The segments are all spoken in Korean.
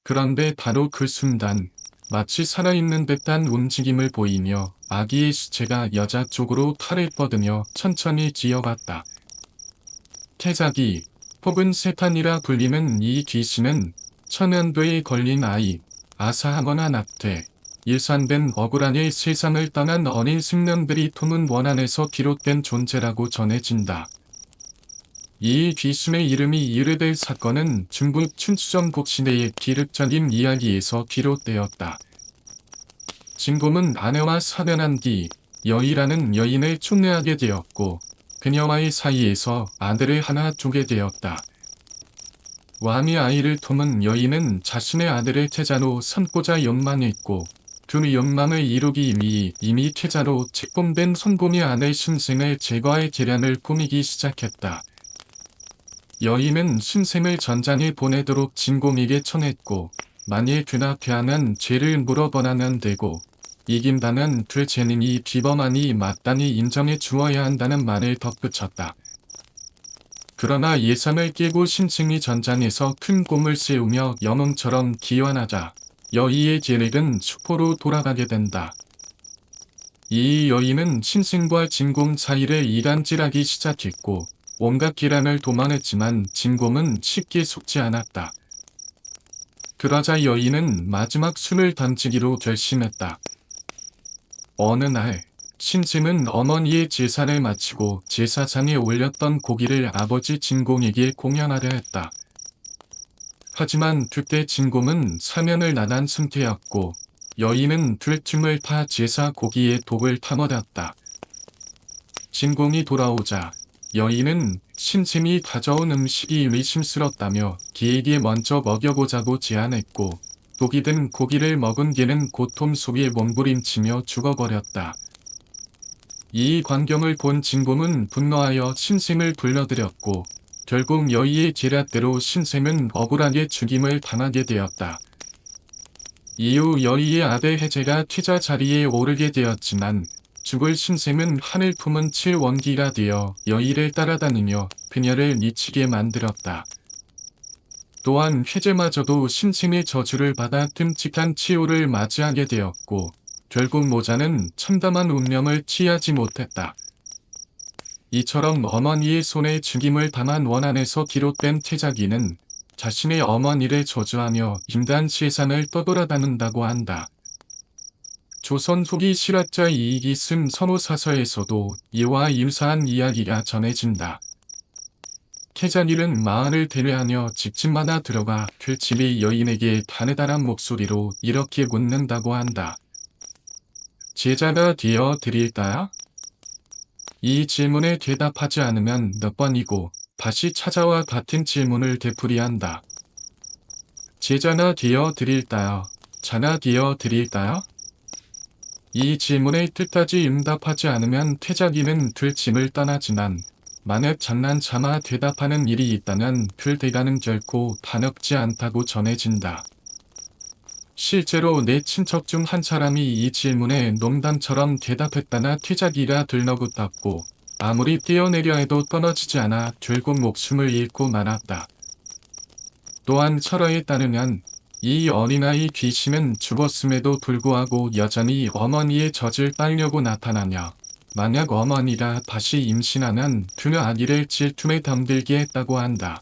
그런데 바로 그 순간 마치 살아있는 듯한 움직임을 보이며 아기의 시체가 여자 쪽으로 팔을 뻗으며 천천히 기어갔다. 태자기 혹은 세탄이라 불리는 이 귀신은 천연도에 걸린 아이, 아사하거나 낙태, 일산된 억울하게 세상을 떠난 어린 생명들이 품은 원한에서 비롯된 존재라고 전해진다. 이 귀신의 이름이 이르될 사건은 중국 춘추전국 시대의 기륵적인 이야기에서 비롯되었다. 진곰은 아내와 사별한 뒤 여희라는 여인을 촉례하게 되었고 그녀와의 사이에서 아들을 하나 두게 되었다. 왕이 아이를 품은 여인은 자신의 아들을 태자로 삼고자 욕망했고 그 욕망을 이루기 위해 이미 태자로 책봉된 손곰이 아내 신생을 제거할 계략을 꾸미기 시작했다. 여인은 신생을 전장에 보내도록 진곰에게 청했고 만일 그나 괴한한 죄를 물어보라면 되고 이긴다면 그 죄는 이 비범한이 마땅히 인정해 주어야 한다는 말을 덧붙였다. 그러나 예상을 깨고 신생이 전장에서 큰 곰을 세우며 영웅처럼 기원하자 여의의 계획은 수포로 돌아가게 된다. 이 여인은 신생과 진곰 사이를 이간질하기 시작했고 온갖 기란을 도망했지만 진곰은 쉽게 속지 않았다. 그러자 여인은 마지막 숨을 던지기로 결심했다. 어느 날 신생은 어머니의 제사를 마치고 제사상에 올렸던 고기를 아버지 진곰에게 공양하려 했다. 하지만 그때 진곰은 사면을 나간 상태였고 여인은 들춤을 타 제사 고기에 독을 타버렸다. 진곰이 돌아오자 여인은 신생이 가져온 음식이 의심스럽다며 개에게 먼저 먹여보자고 제안했고 독이 든 고기를 먹은 개는 고통 속에 몸부림치며 죽어버렸다. 이 광경을 본 진곰은 분노하여 신생을 불러들였고 결국 여의의 계략대로 신생은 억울하게 죽임을 당하게 되었다. 이후 여의의 아들 해제가 태자 자리에 오르게 되었지만 죽을 신생은 하늘 품은 칠원기가 되어 여의를 따라다니며 그녀를 미치게 만들었다. 또한 해제마저도 신생의 저주를 받아 끔찍한 치욕을 맞이하게 되었고 결국 모자는 참담한 운명을 취하지 못했다. 이처럼 어머니의 손에 죽임을 당한 원한에서 비롯된 태자기는 자신의 어머니를 저주하며 인간 세상을 떠돌아다닌다고 한다. 조선 후기 실학자 이익이 쓴 선호사서에서도 이와 유사한 이야기가 전해진다. 태자기는 마을을 대례하며 집집마다 들어가 그 집의 여인에게 가느다란 목소리로 이렇게 묻는다고 한다. 제자가 되어 드릴까요? 이 질문에 대답하지 않으면 몇 번이고 다시 찾아와 같은 질문을 되풀이한다. 제자가 되어 드릴까요? 자가 되어 드릴까요? 이 질문에 끝까지 응답하지 않으면 태자기는 그 집을 떠나지만 만약 장난삼아 대답하는 일이 있다면 그 대가는 결코 단없지 않다고 전해진다. 실제로 내 친척 중 한 사람이 이 질문에 농담처럼 대답했다나 태자기가 들러붙었고 아무리 뛰어내려 해도 끊어지지 않아 결국 목숨을 잃고 말았다. 또한 철화에 따르면 이 어린아이 귀신은 죽었음에도 불구하고 여전히 어머니의 젖을 빨려고 나타나며 만약 어머니가 다시 임신하면 그 아기를 질투에 덤들게 했다고 한다.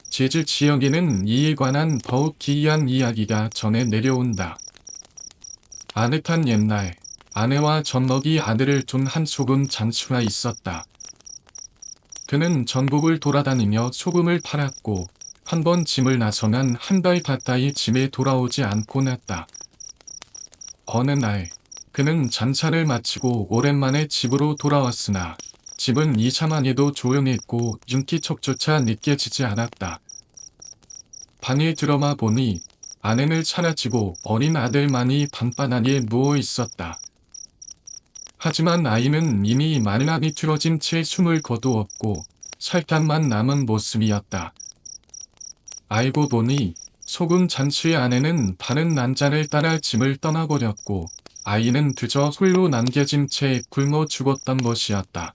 제주 지역에는 이에 관한 더욱 기이한 이야기가 전해 내려온다. 아늑한 옛날, 아내와 젖먹이 아들을 둔 한 소금 장수가 있었다. 그는 전국을 돌아다니며 소금을 팔았고 한 번 짐을 나서면 한 달 가까이 집에 돌아오지 않곤 했다. 어느 날 그는 잔차를 마치고 오랜만에 집으로 돌아왔으나 집은 이상만 해도 조용했고 윤기척조차 느껴지지 않았다. 방에 들어와 보니 아내는 사라지고 어린 아들만이 방바닥에 누워 있었다. 하지만 아이는 이미 말랑이 틀어진 채 숨을 거두었고 살짝만 남은 모습이었다. 알고 보니 소금 잔치의 아내는 다른 남자를 따라 집을 떠나버렸고 아이는 그저 홀로 남겨진 채 굶어 죽었던 것이었다.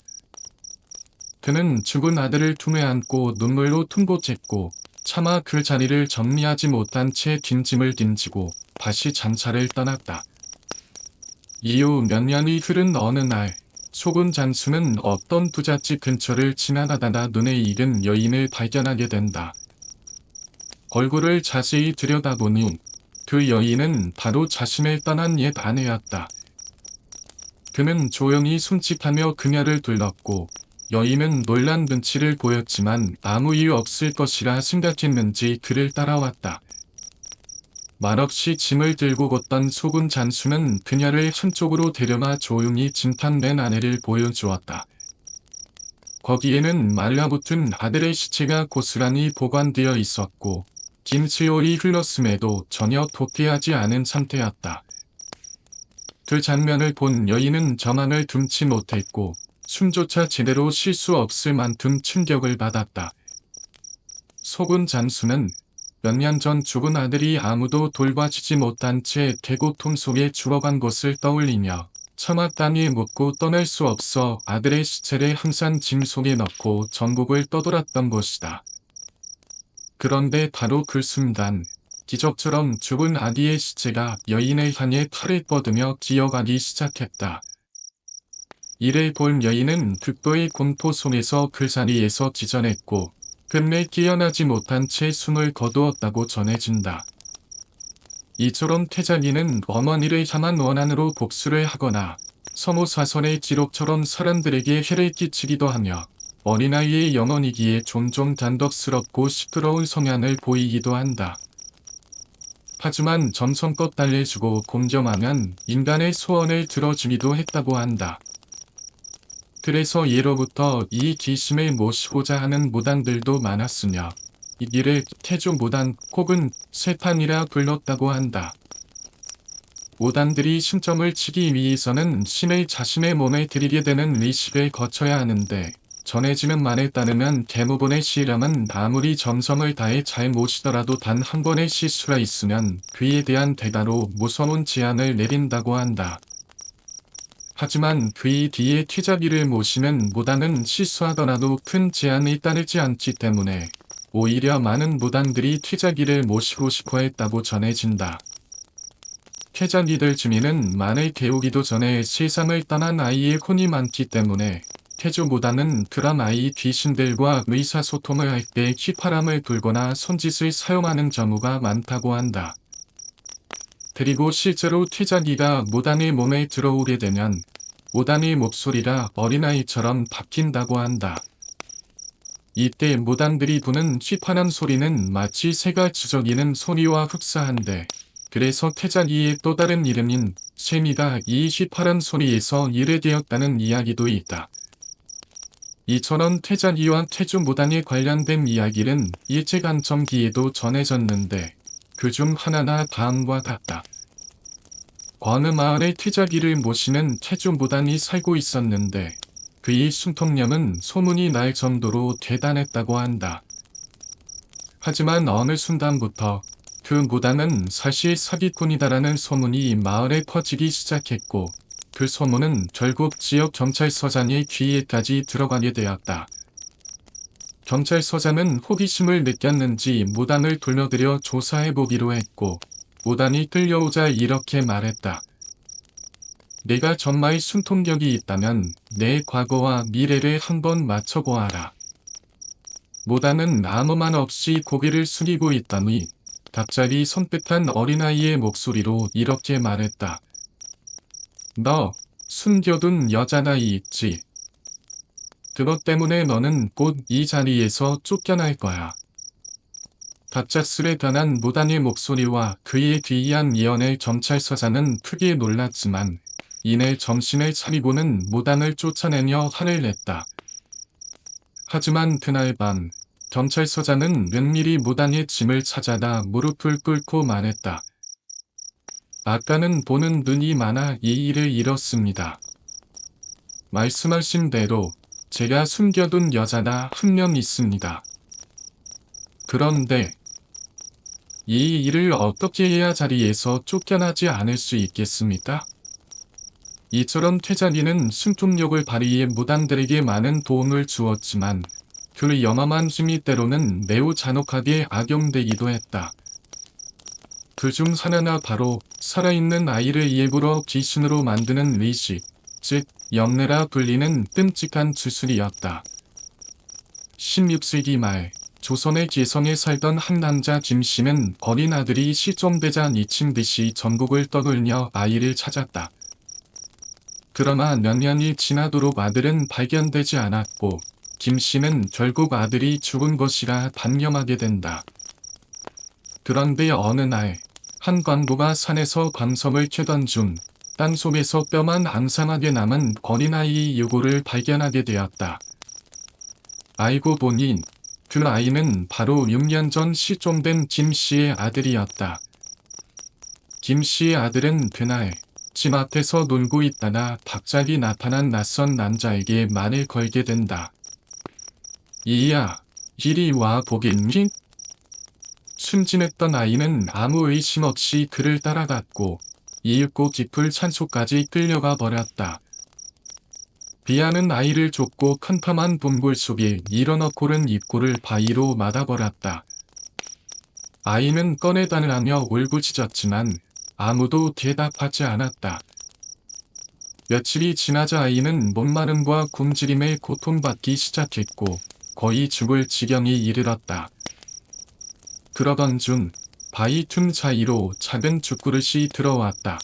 그는 죽은 아들을 품에 안고 눈물로 퉁보챘고 차마 그 자리를 정리하지 못한 채 뒷짐을 딘지고 다시 장차를 떠났다. 이후 몇 년이 흐른 어느 날 속은 장수는 어떤 부잣집 근처를 지나가다가 눈에 익은 여인을 발견하게 된다. 얼굴을 자세히 들여다보니 그 여인은 바로 자신을 떠난 옛 아내였다. 그는 조용히 숨짓하며 그녀를 둘렀고 여인은 놀란 눈치를 보였지만 아무 이유 없을 것이라 생각했는지 그를 따라왔다. 말없이 짐을 들고 걷던 속은 잔수는 그녀를 한쪽으로 데려가 조용히 진탕된 아내를 보여주었다. 거기에는 말라붙은 아들의 시체가 고스란히 보관되어 있었고 긴 세월이 흘렀음에도 전혀 도태하지 않은 상태였다. 그 장면을 본 여인은 정황을 둠치 못했고 숨조차 제대로 쉴 수 없을 만큼 충격을 받았다. 속은 잔수는 몇 년 전 죽은 아들이 아무도 돌봐주지 못한 채 대고통 속에 죽어간 것을 떠올리며 차마 땅에 묻고 떠날 수 없어 아들의 시체를 항상 짐 속에 넣고 전국을 떠돌았던 것이다. 그런데 바로 그 순간 기적처럼 죽은 아기의 시체가 여인을 향해 팔을 뻗으며 기어가기 시작했다. 이를 본 여인은 극도의 공포 속에서 그 자리에서 기절했고 끝내 깨어나지 못한 채 숨을 거두었다고 전해진다. 이처럼 태자기는 어머니를 향한 원한으로 복수를 하거나 서모사설의 기록처럼 사람들에게 해를 끼치기도 하며 어린아이의 영혼이기에 종종 단독스럽고 시끄러운 성향을 보이기도 한다. 하지만 정성껏 달래주고 공경하면 인간의 소원을 들어주기도 했다고 한다. 그래서 예로부터 이 귀신을 모시고자 하는 무당들도 많았으며 이를 태조 무당 혹은 세판이라 불렀다고 한다. 무당들이 신점을 치기 위해서는 신을 자신의 몸에 들이게 되는 의식을 거쳐야 하는데 전해지는 말에 따르면 대부분의 신람은 아무리 정성을 다해 잘 모시더라도 단 한 번의 실수가 있으면 그에 대한 대가로 무서운 제한을 내린다고 한다. 하지만 그의 뒤에 튀자기를 모시는 무당은 실수하더라도 큰 제한이 따르지 않기 때문에 오히려 많은 무당들이 튀자기를 모시고 싶어 했다고 전해진다. 퇴자기들 중에는 만을 개우기도 전에 세상을 떠난 아이의 혼이 많기 때문에 태조 무당은 그런 아이 귀신들과 의사소통을 할 때 휘파람을 불거나 손짓을 사용하는 경우가 많다고 한다. 그리고 실제로 퇴자기가 무당의 몸에 들어오게 되면 무당의 목소리가 어린아이처럼 바뀐다고 한다. 이때 무당들이 부는 휘파람 소리는 마치 새가 지저귀는 소리와 흡사한데 그래서 퇴자기의 또 다른 이름인 세미가 이 휘파람 소리에서 유래되었다는 이야기도 있다. 이처럼 퇴자기와 태조 무당에 관련된 이야기는 일제강점기에도 전해졌는데 그중 하나가 다음과 같다. 어느 마을에 퇴자기를 모시는 태조 무당이 살고 있었는데 그의 순통력은 소문이 날 정도로 대단했다고 한다. 하지만 어느 순간부터 그 무당은 사실 사기꾼이다라는 소문이 마을에 퍼지기 시작했고 그 소문은 결국 지역 경찰서장의 귀에까지 들어가게 되었다. 경찰서장은 호기심을 느꼈는지 무당을 돌려들여 조사해보기로 했고 무당이 끌려오자 이렇게 말했다. 내가 정말 순통력이 있다면 내 과거와 미래를 한번 맞춰보아라. 무당은 아무 말 없이 고개를 숙이고 있더니 갑자기 손끝한 어린아이의 목소리로 이렇게 말했다. 너 숨겨둔 여자아이 있지? 그것 때문에 너는 곧 이 자리에서 쫓겨날 거야. 갑작스레 변한 무당의 목소리와 그의 기이한 예언에 경찰서장은 크게 놀랐지만 이내 정신을 차리고는 무당을 쫓아내며 화를 냈다. 하지만 그날 밤 경찰서장은 면밀히 무당의 짐을 찾아다 무릎을 꿇고 말했다. 아까는 보는 눈이 많아 예의를 잃었습니다. 말씀하신 대로 제가 숨겨둔 여자가 한 명 있습니다. 그런데 이 일을 어떻게 해야 자리에서 쫓겨나지 않을 수 있겠습니까? 이처럼 퇴자기는 순통력을 발휘해 무당들에게 많은 도움을 주었지만 그 영험한 힘이 때로는 매우 잔혹하게 악용되기도 했다. 그중 하나가 바로 살아있는 아이를 일부러 귀신으로 만드는 의식, 즉 영내라 불리는 끔찍한 주술이었다. 16세기 말 조선의 기성에 살던 한 남자 김씨는 어린 아들이 실종되자 미친 듯이 전국을 떠돌며 아이를 찾았다. 그러나 몇 년이 지나도록 아들은 발견되지 않았고 김씨는 결국 아들이 죽은 것이라 단념하게 된다. 그런데 어느 날 한 광부가 산에서 광석을 캐던 중 땅속에서 뼈만 앙상하게 남은 어린아이의 유골을 발견하게 되었다. 알고 보니 그 아이는 바로 6년 전 실종된 김씨의 아들이었다. 김씨의 아들은 그날 집 앞에서 놀고 있다가 갑자기 나타난 낯선 남자에게 말을 걸게 된다. 이야, 이리 와 보겠니? 순진했던 아이는 아무 의심 없이 그를 따라갔고 이윽고 깊을 산속까지 끌려가 버렸다. 비아는 아이를 좁고 캄캄한 동굴 속에 일어넣고른 입구를 바위로 막아버렸다. 아이는 꺼내달라며 울부짖었지만 아무도 대답하지 않았다. 며칠이 지나자 아이는 목마름과 굶주림에 고통받기 시작했고 거의 죽을 지경에 이르렀다. 그러던 중 바위 틈 사이로 작은 죽그릇이 들어왔다.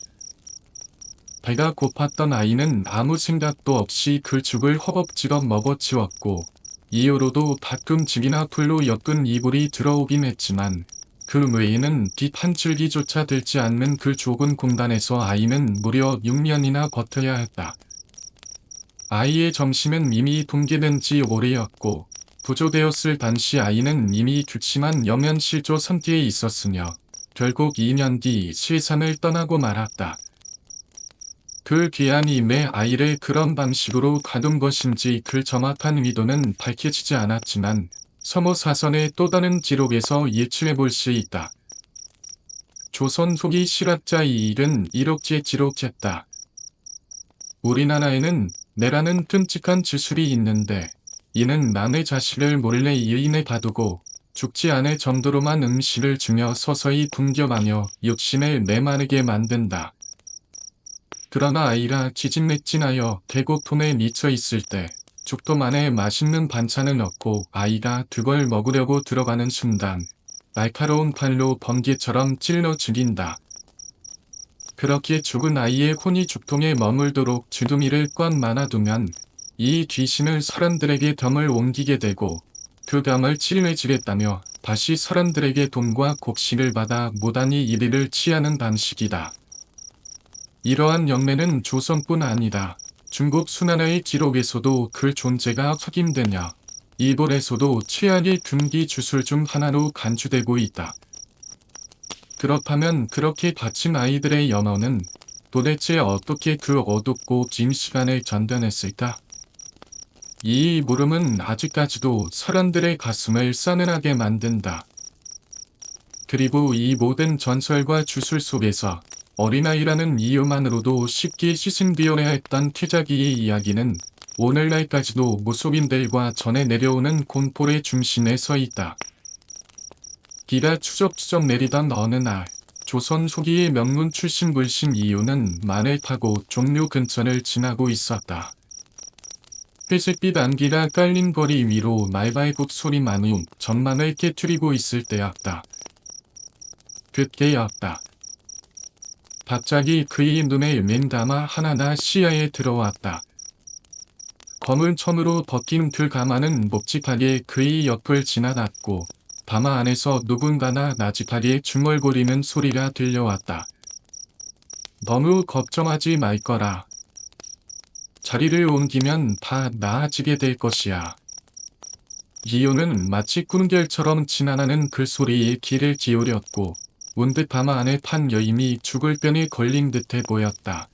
배가 고팠던 아이는 아무 생각도 없이 그 죽을 허겁지겁 먹어치웠고 이후로도 가끔 집이나 풀로 엮은 이불이 들어오긴 했지만 그 외에는 빛 한 줄기조차 들지 않는 그 좁은 공간에서 아이는 무려 6년이나 버텨야 했다. 아이의 정신은 이미 붕괴된 지 오래였고 부조되었을 당시 아이는 이미 극심한 영양실조 상태에 있었으며 결국 2년 뒤 세상을 떠나고 말았다. 그 귀한 힘의 아이를 그런 방식으로 가둔 것인지 그 정확한 의도는 밝혀지지 않았지만 서모사선의 또 다른 기록에서 예측해볼 수 있다. 조선 후기 실학자 이 일은 이렇게 기록했다. 우리나라에는 내라는 끔찍한 주술이 있는데 이는 남의 자식을 몰래 여인에 가두고 죽지 않을 정도로만 음식을 주며 서서히 굶겨가며 욕심을 메마르게 만든다. 그러나 아이가 기진맥진하여 배고픔에 미쳐 있을 때 죽도 안에 맛있는 반찬을 넣고 아이가 그걸 먹으려고 들어가는 순간 날카로운 팔로 번개처럼 찔러 죽인다. 그렇게 죽은 아이의 혼이 죽통에 머물도록 주둥이를 꽉 말아두면 이 귀신을 사람들에게 덤을 옮기게 되고 그 덤을 찔러주겠다며 다시 사람들에게 돈과 곡식을 받아 무단히 이리를 취하는 방식이다. 이러한 영매는 조선뿐 아니라 중국 수나라의 기록에서도 그 존재가 확인되며 일본에서도 최악의 금기 주술 중 하나로 간주되고 있다. 그렇다면 그렇게 다친 아이들의 영혼은 도대체 어떻게 그 어둡고 긴 시간을 견뎌냈을까? 이 물음은 아직까지도 사람들의 가슴을 싸늘하게 만든다. 그리고 이 모든 전설과 주술 속에서 어린아이라는 이유만으로도 쉽게 시승되어야 했던 태자기의 이야기는 오늘날까지도 무속인들과 전해 내려오는 공포의 중심에 서 있다. 비가 추적추적 내리던 어느 날 조선 후기의 명문 출신 불신 이유는 말을 타고 종묘 근처를 지나고 있었다. 회색빛 안개가 깔린 거리 위로 말발굽 소리만이 전망을 깨트리고 있을 때였다. 그때였다. 갑자기 그의 눈에 맨담화 하나가 시야에 들어왔다. 검은 천으로 벗긴 그 가마는 묵직하게 그의 옆을 지나갔고 가마 안에서 누군가나 나직하게 중얼거리는 소리가 들려왔다. 너무 걱정하지 말거라. 자리를 옮기면 다 나아지게 될 것이야. 이유는 마치 꿈결처럼 지나가는 그 소리에 귀를 기울였고 문득 가마 안에 판 여인이 죽을 병에 걸린 듯해 보였다.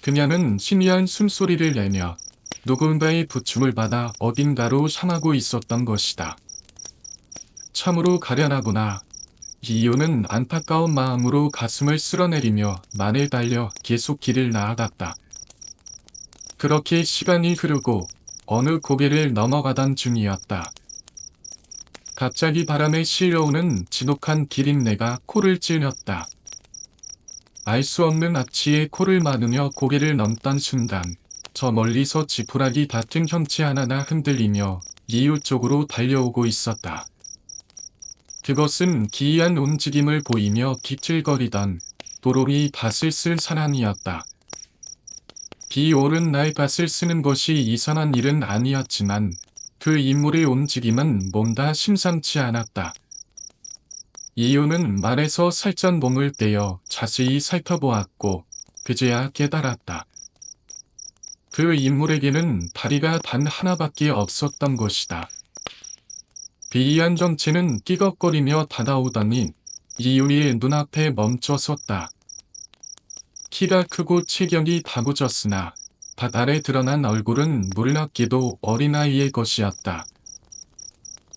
그녀는 희미한 숨소리를 내며 누군가의 부축을 받아 어딘가로 향하고 있었던 것이다. 참으로 가련하구나. 이유는 안타까운 마음으로 가슴을 쓸어내리며 만을 달려 계속 길을 나아갔다. 그렇게 시간이 흐르고 어느 고개를 넘어가던 중이었다. 갑자기 바람에 실려오는 지독한 기린내가 코를 찔렸다. 알 수 없는 악취에 코를 막으며 고개를 넘던 순간 저 멀리서 지푸라기 같은 형체 하나가 흔들리며 이웃 쪽으로 달려오고 있었다. 그것은 기이한 움직임을 보이며 기틀거리던 도로 위 밭을 쓸 사람이었다. 비 오른 날 밭을 쓰는 것이 이상한 일은 아니었지만 그 인물의 움직임은 뭔가 심상치 않았다. 이유는 말에서 살짝 몸을 떼어 자세히 살펴보았고 그제야 깨달았다. 그 인물에게는 다리가 단 하나밖에 없었던 것이다. 비이한 정체는 끼걱거리며 다가오더니 이윤이의 눈앞에 멈춰 섰다. 키가 크고 체격이 다구졌으나 밭 아래 드러난 얼굴은 놀랍게도 어린아이의 것이었다.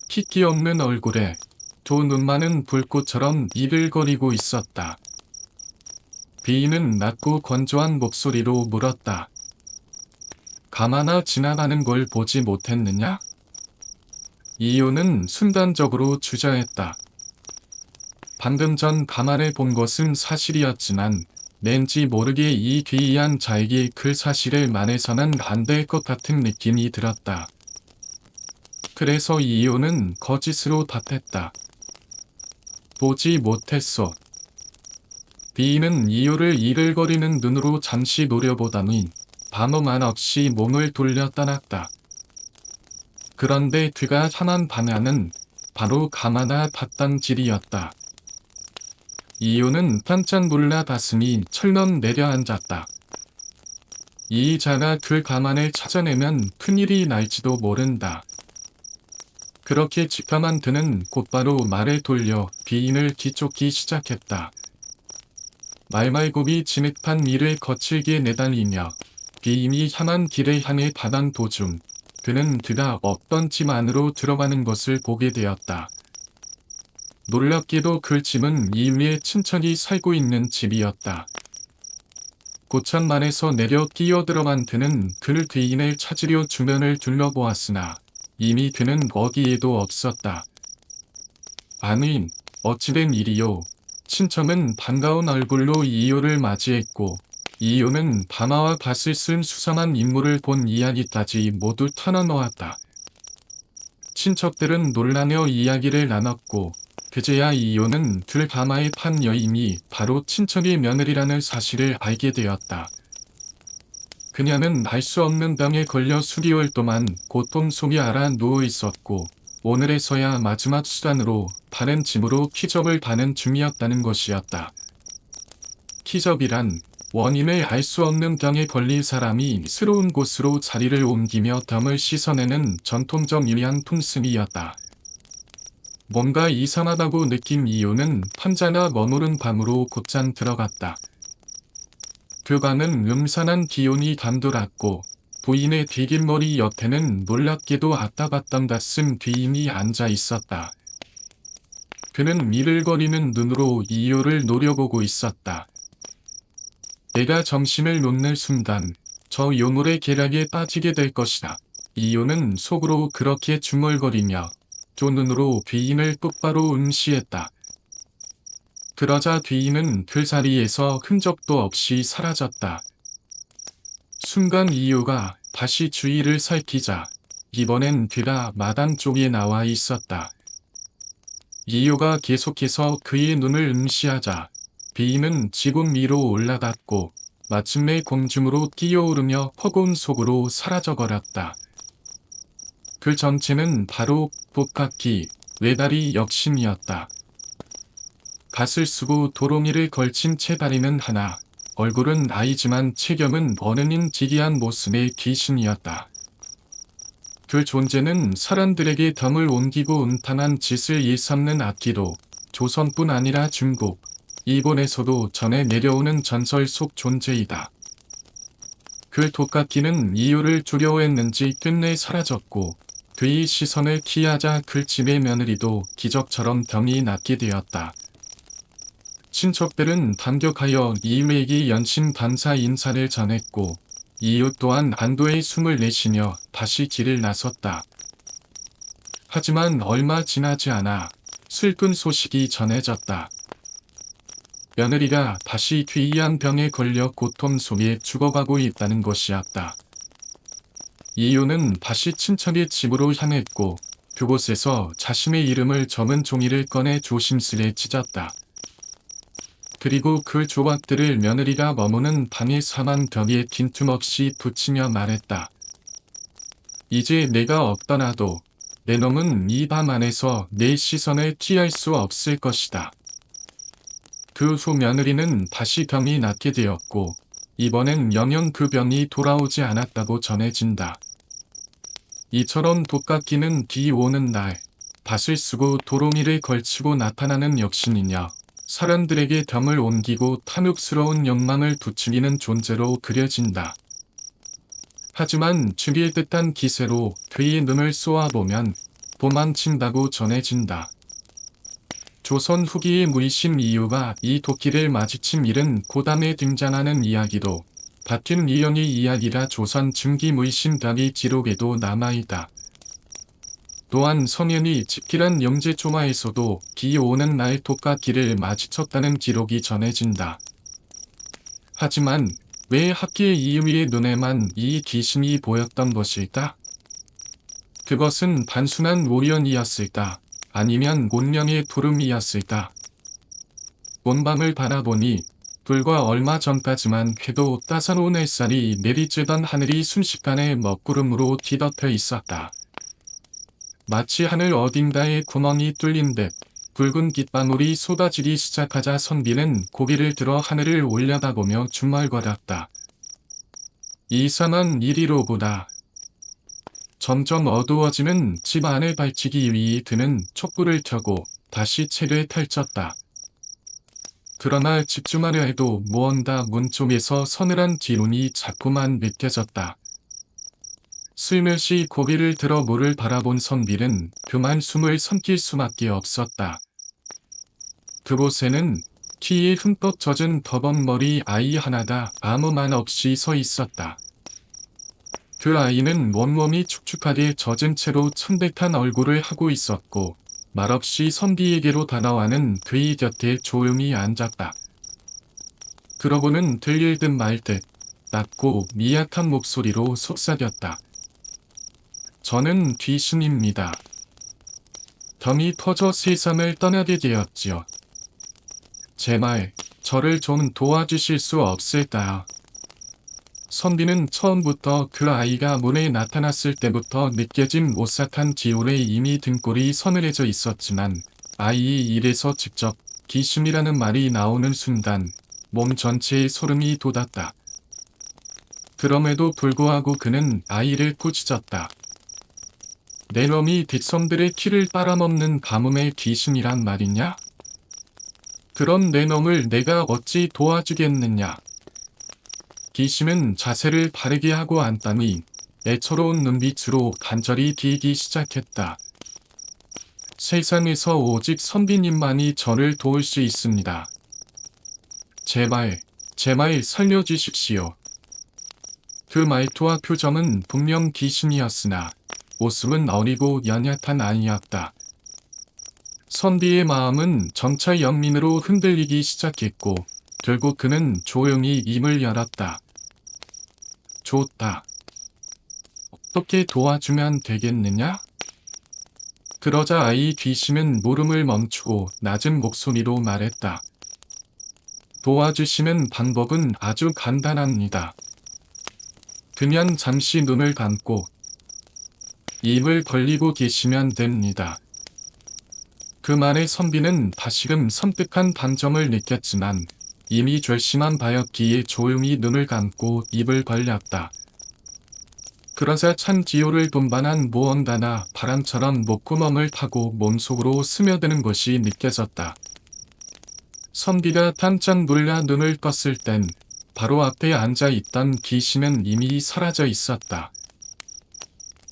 핏기 없는 얼굴에 두 눈만은 불꽃처럼 이글거리고 있었다. 비이는 낮고 건조한 목소리로 물었다. 가마나 지나가는 걸 보지 못했느냐? 이유는 순간적으로 주저했다. 방금 전 가마를 본 것은 사실이었지만 왠지 모르게 이 기이한 자에게 그 사실을 말해서는 안 될 것 같은 느낌이 들었다. 그래서 이유는 거짓으로 답했다. 보지 못했소. 비이는 이유를 이글거리는 눈으로 잠시 노려보더니 아무 말 없이 몸을 돌려 떠났다. 그런데 그가 향한 방향은 바로 가마나 닿던 길이었다. 이유는 깜짝 놀라 가슴이 철렁 내려앉았다. 이 자가 그 가만을 찾아내면 큰일이 날지도 모른다. 그렇게 직감한 그는 곧바로 말을 돌려 비인을 뒤쫓기 시작했다. 말말굽이 진흙판 위를 거칠게 내달리며 비인이 향한 길을 향해 가던 도중 그는 그가 없던 집 안으로 들어가는 것을 보게 되었다. 놀랍게도 그 집은 이미의 친척이 살고 있는 집이었다. 고천만에서 내려 뛰어들어간 그는 그 귀인을 찾으려 주변을 둘러보았으나 이미 그는 어디에도 없었다. 아니, 어찌된 일이요. 친척은 반가운 얼굴로 이효를 맞이했고 이효는 바마와 밭을 쓴 수상한 인물을 본 이야기까지 모두 털어놓았다. 친척들은 놀라며 이야기를 나눴고 그제야 이효는 그 바마의 판 여인이 바로 친척의 며느리라는 사실을 알게 되었다. 그녀는 알 수 없는 병에 걸려 수개월 동안 고통 속에 앓아 누워 있었고 오늘에서야 마지막 수단으로 다른 집으로 키접을 가는 중이었다는 것이었다. 키접이란 원인을 알 수 없는 병에 걸린 사람이 새로운 곳으로 자리를 옮기며 병을 씻어내는 전통적 유리한 통습이었다. 뭔가 이상하다고 느낀 이유는 환자가 머무른 방으로 곧장 들어갔다. 그 방은 음산한 기온이 감돌았고 부인의 뒤길머리 옆에는 놀랍게도 아따봤던 같은 귀인이 앉아 있었다. 그는 미를거리는 눈으로 이유를 노려보고 있었다. 내가 정신을 놓는 순간 저 요물의 계략에 빠지게 될 것이다. 이유는 속으로 그렇게 중얼거리며 두 눈으로 귀인을 똑바로 응시했다. 그러자 귀인은 그 자리에서 흔적도 없이 사라졌다. 순간 이유가 다시 주위를 살피자 이번엔 그가 마당 쪽에 나와 있었다. 이유가 계속해서 그의 눈을 응시하자 비인은 지붕 위로 올라갔고 마침내 공중으로 뛰어오르며 허공 속으로 사라져버렸다. 그 전체는 바로 복합기, 외다리 역심이었다. 갓을 쓰고 도롱이를 걸친 채 다리는 하나, 얼굴은 아이지만 체격은 어른인 지기한 모습의 귀신이었다. 그 존재는 사람들에게 덤을 옮기고 음탕한 짓을 일삼는 악기로 조선뿐 아니라 중국, 일본에서도 전해 내려오는 전설 속 존재이다. 그 독각기는 이유를 두려워했는지 끝내 사라졌고 그의 시선을 피하자 그 집의 며느리도 기적처럼 병이 낫게 되었다. 친척들은 감격하여 이유에게 연신 감사 인사를 전했고 이유 또한 안도의 숨을 내쉬며 다시 길을 나섰다. 하지만 얼마 지나지 않아 슬픈 소식이 전해졌다. 며느리가 다시 귀이한 병에 걸려 고통 속에 죽어가고 있다는 것이었다. 이유는 다시 친척의 집으로 향했고 그곳에서 자신의 이름을 적은 종이를 꺼내 조심스레 찢었다. 그리고 그 조각들을 며느리가 머무는 방의 사망 벽에 빈틈없이 붙이며 말했다. 이제 내가 없더라도 내 놈은 이 밤 안에서 내 시선을 피할 수 없을 것이다. 그 후 며느리는 다시 병이 낫게 되었고 이번엔 영영 그 병이 돌아오지 않았다고 전해진다. 이처럼 독각기는 비 오는 날 밭을 쓰고 도롱이를 걸치고 나타나는 역신이냐 사람들에게 덤을 옮기고 탐욕스러운 욕망을 부추기는 존재로 그려진다. 하지만 죽일 듯한 기세로 그의 눈을 쏘아보면 도망친다고 전해진다. 조선 후기의 무이신 이유가 이 도끼를 마주친 일은 고담에 등장하는 이야기도 바뀐 이영의 이야기라 조선 중기 무이신 다리 기록에도 남아있다. 또한 성현이 집길한 영제초마에서도 비 오는 날 독각기를 마주쳤다는 기록이 전해진다. 하지만 왜 하필 이유의 눈에만 이 귀신이 보였던 것일까? 그것은 단순한 우연이었을까? 아니면 운명의 부름이었을까? 온밤을 바라보니 불과 얼마 전까지만 해도 따사로운 햇살이 내리쬐던 하늘이 순식간에 먹구름으로 뒤덮여 있었다. 마치 하늘 어딘가에 구멍이 뚫린 듯 붉은 깃방울이 쏟아지기 시작하자 선비는 고개를 들어 하늘을 올려다보며 중얼거렸다. 이상한 일이로구나. 점점 어두워지는 집 안을 밝히기 위해 그는 촛불을 켜고 다시 책을 펼쳤다. 그러나 집중하려 해도 무언가 문 쪽에서 서늘한 기운이 자꾸만 느껴졌다. 슬며시 고개를 들어 물을 바라본 선비는 그만 숨을 삼킬 수밖에 없었다. 그곳에는 키에 흠뻑 젖은 더벅머리 아이 하나가 아무 말 없이 서 있었다. 그 아이는 온몸이 축축하게 젖은 채로 천백한 얼굴을 하고 있었고 말없이 선비에게로 다가와는 그의 곁에 조용히 앉았다. 그러고는 들릴 듯 말 듯 낮고 미약한 목소리로 속삭였다. 저는 귀신입니다. 병이 터져 세상을 떠나게 되었지요. 제발 저를 좀 도와주실 수 없을까요? 선비는 처음부터 그 아이가 문에 나타났을 때부터 느껴진 오싹한 기운에 이미 등골이 서늘해져 있었지만 아이의 입에서 직접 귀신이라는 말이 나오는 순간 몸 전체에 소름이 돋았다. 그럼에도 불구하고 그는 아이를 꾸짖었다. 내 놈이 뒷섬들의 키를 빨아먹는 가뭄의 귀신이란 말이냐? 그럼 내 놈을 내가 어찌 도와주겠느냐? 귀신은 자세를 바르게 하고 앉더니 애처로운 눈빛으로 간절히 빌기 시작했다. 세상에서 오직 선비님만이 저를 도울 수 있습니다. 제발 살려주십시오. 그 말투와 표정은 분명 귀신이었으나 모습은 어리고 연약한 아이였다. 선비의 마음은 점차 연민으로 흔들리기 시작했고 결국 그는 조용히 입을 열었다. 좋다. 어떻게 도와주면 되겠느냐? 그러자 아이 귀신은 물음을 멈추고 낮은 목소리로 말했다. 도와주시는 방법은 아주 간단합니다. 그냥 잠시 눈을 감고 입을 벌리고 계시면 됩니다. 그 말에 선비는 다시금 섬뜩한 반점을 느꼈지만 이미 결심한 바였기에 조용히 눈을 감고 입을 벌렸다. 그러자 찬 기호를 동반한 무언가나 바람처럼 목구멍을 타고 몸속으로 스며드는 것이 느껴졌다. 선비가 깜짝 놀라 눈을 떴을 땐 바로 앞에 앉아있던 귀신은 이미 사라져 있었다.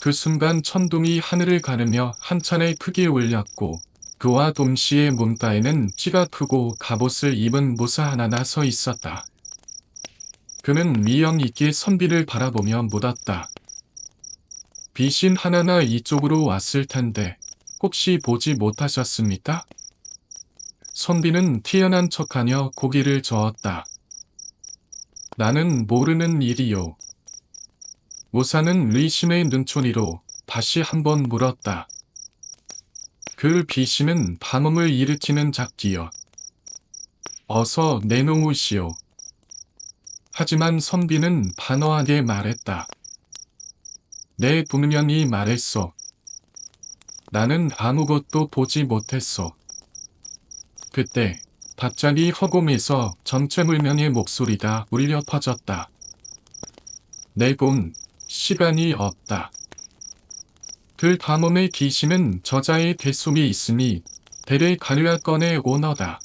그 순간 천둥이 하늘을 가르며 한참을 크게 울렸고 그와 동시에 문가에는 키가 크고 갑옷을 입은 모사 하나가 서 있었다. 그는 미영 있게 선비를 바라보며 물었다. 귀신 하나나 이쪽으로 왔을 텐데 혹시 보지 못하셨습니까? 선비는 태연한 척하며 고개를 저었다. 나는 모르는 일이요. 모사는 의심의 눈초리로 다시 한번 물었다. 그 귀신은 밤음을 일으키는 작기요. 어서 내놓으시오. 하지만 선비는 단호하게 말했다. 내 분명히 말했소. 나는 아무것도 보지 못했소. 그때 갑자기 허공에서 전체불명의 목소리가 울려 퍼졌다. 내본 시간이 없다. 그 가뭄의 귀신은 저자의 뱃속에 있으니 배를 가르야 꺼내 오너다.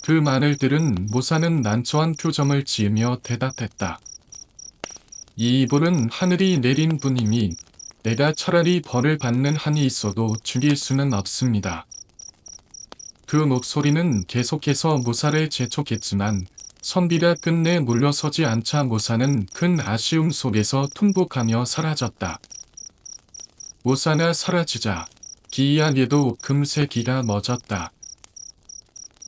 그 말을 들은 모사는 난처한 표정을 지으며 대답했다. 이 이불은 하늘이 내린 분이니 내가 차라리 벌을 받는 한이 있어도 죽일 수는 없습니다. 그 목소리는 계속해서 모사를 재촉했지만 선비가 끝내 물러서지 않자 모사는 큰 아쉬움 속에서 통곡하며 사라졌다. 모사가 사라지자 기이하게도 금세 기가 멎었다.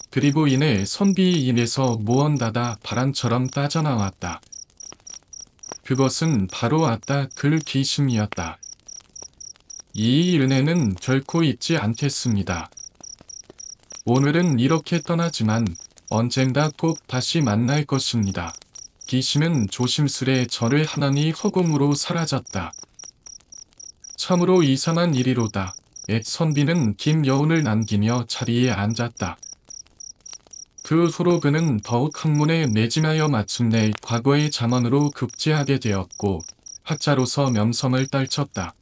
그리고 이내 선비의 입에서 무언가가 바람처럼 빠져나왔다. 그것은 바로 아따 그 귀신이었다. 이 은혜는 결코 잊지 않겠습니다. 오늘은 이렇게 떠나지만 언젠가 꼭 다시 만날 것입니다. 귀신은 조심스레 저를 하나니 허공으로 사라졌다. 참으로 이상한 일이로다. 선비는 긴 여운을 남기며 자리에 앉았다. 그 후로 그는 더욱 학문에 매진하여 마침내 과거의 잠언으로 급제하게 되었고 학자로서 명성을 떨쳤다.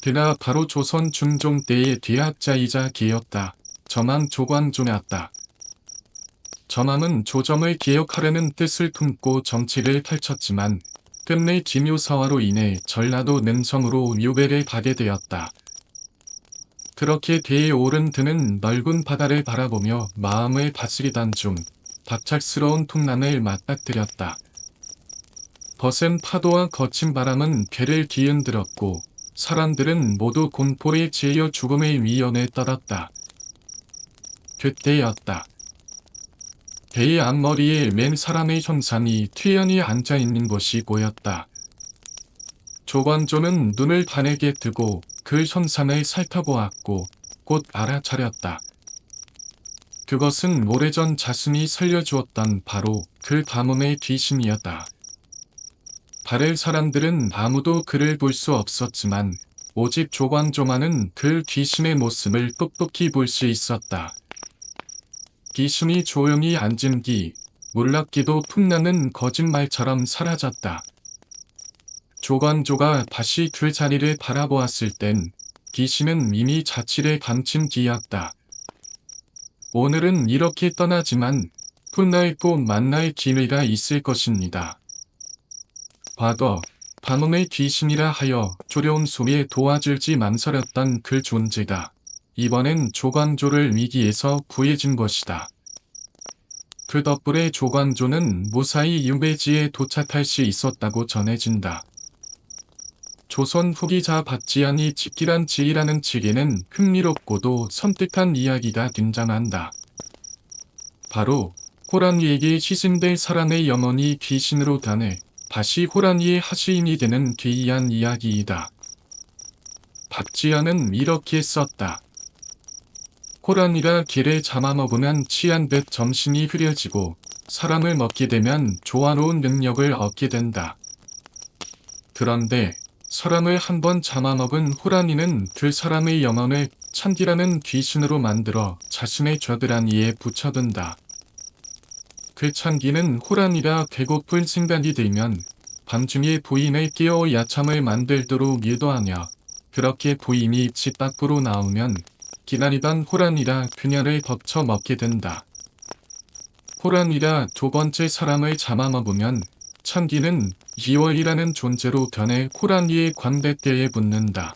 그가 바로 조선 중종 때의 대학자이자 기였다. 점암 조관조였다. 점암은 조정을 개혁하려는 뜻을 품고 정치를 펼쳤지만 끝내 기묘사화로 인해 전라도 능성으로 묘배를 가게 되었다. 그렇게 대에 오른 그는 넓은 바다를 바라보며 마음을 다스리던 중 갑작스러운 풍랑을 맞닥뜨렸다. 거센 파도와 거친 바람은 배를 뒤흔들었고 사람들은 모두 공포에 질려 죽음의 위험에 떨었다. 그때였다. 배의 앞머리에 맨 사람의 형상이 퇴연히 앉아있는 것이 보였다. 조관조는 눈을 반에게 뜨고 그 형상을 살펴보았고 곧 알아차렸다. 그것은 오래전 자신이 살려주었던 바로 그 가뭄의 귀신이었다. 다른 사람들은 아무도 그를 볼 수 없었지만 오직 조관조만은 그 귀신의 모습을 똑똑히 볼 수 있었다. 귀신이 조용히 앉은 뒤 놀랍게도 풍랑은 거짓말처럼 사라졌다. 조관조가 다시 그 자리를 바라보았을 땐 귀신은 이미 자취를 감춘 뒤였다. 오늘은 이렇게 떠나지만 훗날 꼭 만날 기회가 있을 것입니다. 과거 가뭄의 귀신이라 하여 조려온 소리에 도와줄지 망설였던 그 존재가 이번엔 조관조를 위기에서 구해준 것이다. 그 덕분에 조관조는 무사히 유배지에 도착할 수 있었다고 전해진다. 조선 후기자 박지한이 직기란 지이라는 책에는 흥미롭고도 섬뜩한 이야기가 등장한다. 바로 호랑이에게 희생될 사람의 영혼이 귀신으로 변해 다시 호랑이의 하수인이 되는 기이한 이야기이다. 박지한은 이렇게 썼다. 호랑이가 길에 잡아먹으면 취한 듯 정신이 흐려지고 사람을 먹게 되면 조화로운 능력을 얻게 된다. 그런데 사람을 한번 잡아먹은 호랑이는 그 사람의 영혼을 참기라는 귀신으로 만들어 자신의 겨드랑이에 붙여둔다. 그 참기는 호랑이가 배고픈 생각이 들면 밤중에 부인을 깨워 야참을 만들도록 유도하며 그렇게 부인이 집 밖으로 나오면 기다리던 호랑이가 그녀를 덮쳐 먹게 된다. 호랑이가 두 번째 사람을 잡아먹으면 참기는 이월이라는 존재로 변해 호랑이의 광대뼈에 붙는다.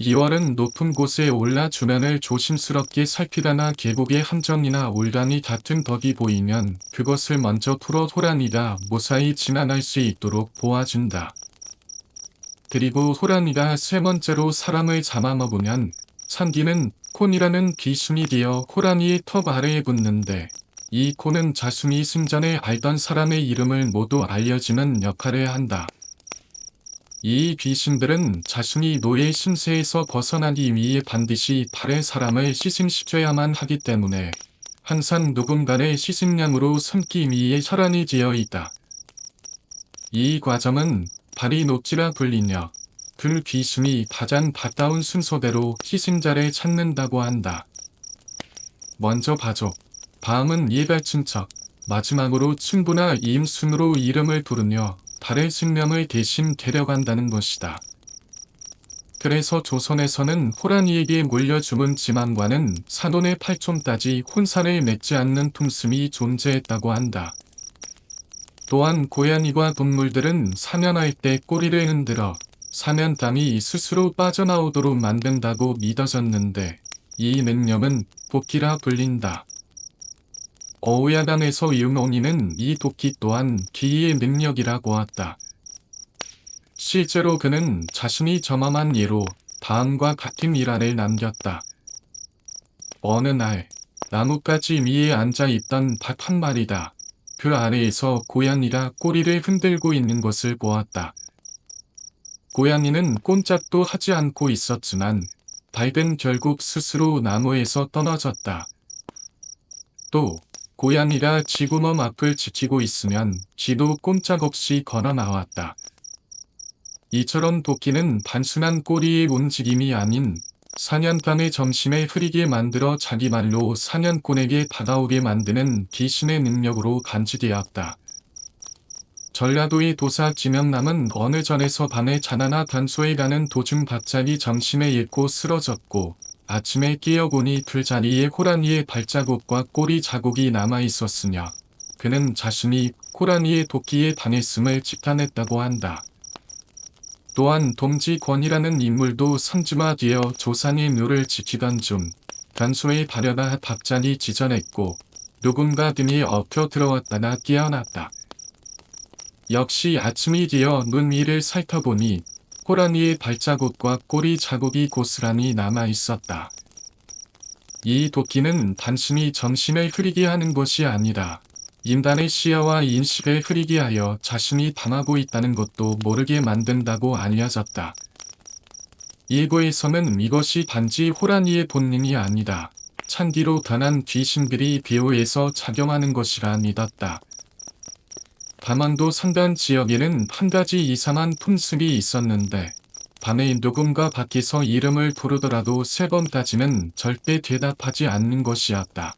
2월은 높은 곳에 올라 주변을 조심스럽게 살피다나 계곡의 함정이나 올강이 같은 덕이 보이면 그것을 먼저 풀어 호랑이가 무사히 지나갈 수 있도록 도와준다. 그리고 호랑이가 세 번째로 사람을 잡아먹으면 상기는 콘이라는 귀신이 되어 호랑이의 턱 아래에 붙는데, 이 콘은 자신이 생전에 알던 사람의 이름을 모두 알려주는 역할을 한다. 이 귀신들은 자신이 노예 신세에서 벗어나기 위해 반드시 다른 사람을 시승시켜야만 하기 때문에 항상 누군가를 시식량으로 삼기 위해 혈안이 되어 있다. 이 과정은 발이 녹지라 불리며 그 귀신이 가장 가까운 순서대로 희생자를 찾는다고 한다. 먼저 바족, 다음은 예갈친척, 마지막으로 친부나 이임순으로 이름을 부르며 달의 생명을 대신 데려간다는 것이다. 그래서 조선에서는 호랑이에게 물려 죽은 지망과는 사돈의 팔촌까지 혼사를 맺지 않는 tum씀이 존재했다고 한다. 또한 고양이와 동물들은 사면할 때 꼬리를 흔들어 사면땀이 스스로 빠져나오도록 만든다고 믿어졌는데, 이 능력은 도끼라 불린다. 어우야당에서 유mon이는 이 도끼 또한 기의 능력이라고 했다. 실제로 그는 자신이 점험한 예로 다음과 같은 일화를 남겼다. 어느 날 나뭇가지 위에 앉아있던 닭 한 마리다. 그 아래에서 고양이가 꼬리를 흔들고 있는 것을 보았다. 고양이는 꼼짝도 하지 않고 있었지만 닭은 결국 스스로 나무에서 떨어졌다. 또 고양이가 쥐구멍 앞을 지키고 있으면 쥐도 꼼짝없이 걸어 나왔다. 이처럼 도끼는 단순한 꼬리의 움직임이 아닌 사냥감의 점심에 흐리게 만들어 자기 말로 사냥꾼에게 다가오게 만드는 귀신의 능력으로 간주되었다. 전라도의 도사 지명남은 어느 전에서 밤에 자나나 단소에 가는 도중 갑자기 점심에 잃고 쓰러졌고, 아침에 깨어보니 그 자리에 호랑이의 발자국과 꼬리 자국이 남아있었으며 그는 자신이 호랑이의 도끼에 당했음을 직감했다고 한다. 또한 동지권이라는 인물도 선지화되어 조상의 묘를 지키던 중 단소에 가려다 갑자기 기절했고 누군가 등에 엎혀 들어왔다가 깨어났다. 역시 아침이 되어 눈 위를 살펴보니 호랑이의 발자국과 꼬리 자국이 고스란히 남아있었다. 이 도끼는 단순히 점심을 흐리게 하는 것이 아니라 인간의 시야와 인식을 흐리게 하여 자신이 당하고 있다는 것도 모르게 만든다고 알려졌다. 일부에서는 이것이 단지 호랑이의 본능이 아니라 창기로 변한 귀신들이 배후에서 작용하는 것이라 믿었다. 강원도 산간 지역에는 한 가지 이상한 풍습이 있었는데, 밤에 누군가 밖에서 이름을 부르더라도 3번까지는 절대 대답하지 않는 것이었다.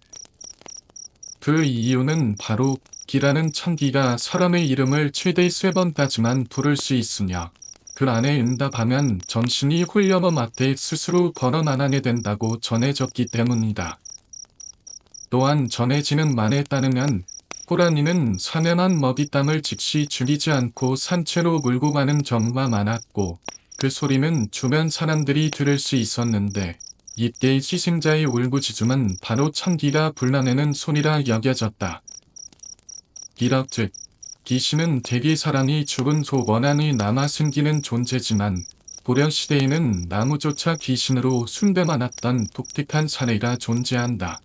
그 이유는 바로 기라는 창기가 사람의 이름을 최대 3번까지만 부를 수 있으며 그 안에 응답하면 정신이 홀려머 앞에 스스로 걸어 나가게 된다고 전해졌기 때문이다. 또한 전해지는 말에 따르면 호랑이는 사면한 먹잇감을 즉시 죽이지 않고 산채로 몰고 가는 경우가 많았고, 그 소리는 주변 사람들이 들을 수 있었는데 이때 희생자의 울부짖음은 바로 창기가 불러내는 소리라 여겨졌다. 이렇듯 귀신은 대개 사람이 죽은 소 원한이 남아 숨기는 존재지만 고려시대에는 나무조차 귀신으로 숨겨만았던 독특한 사례가 존재한다.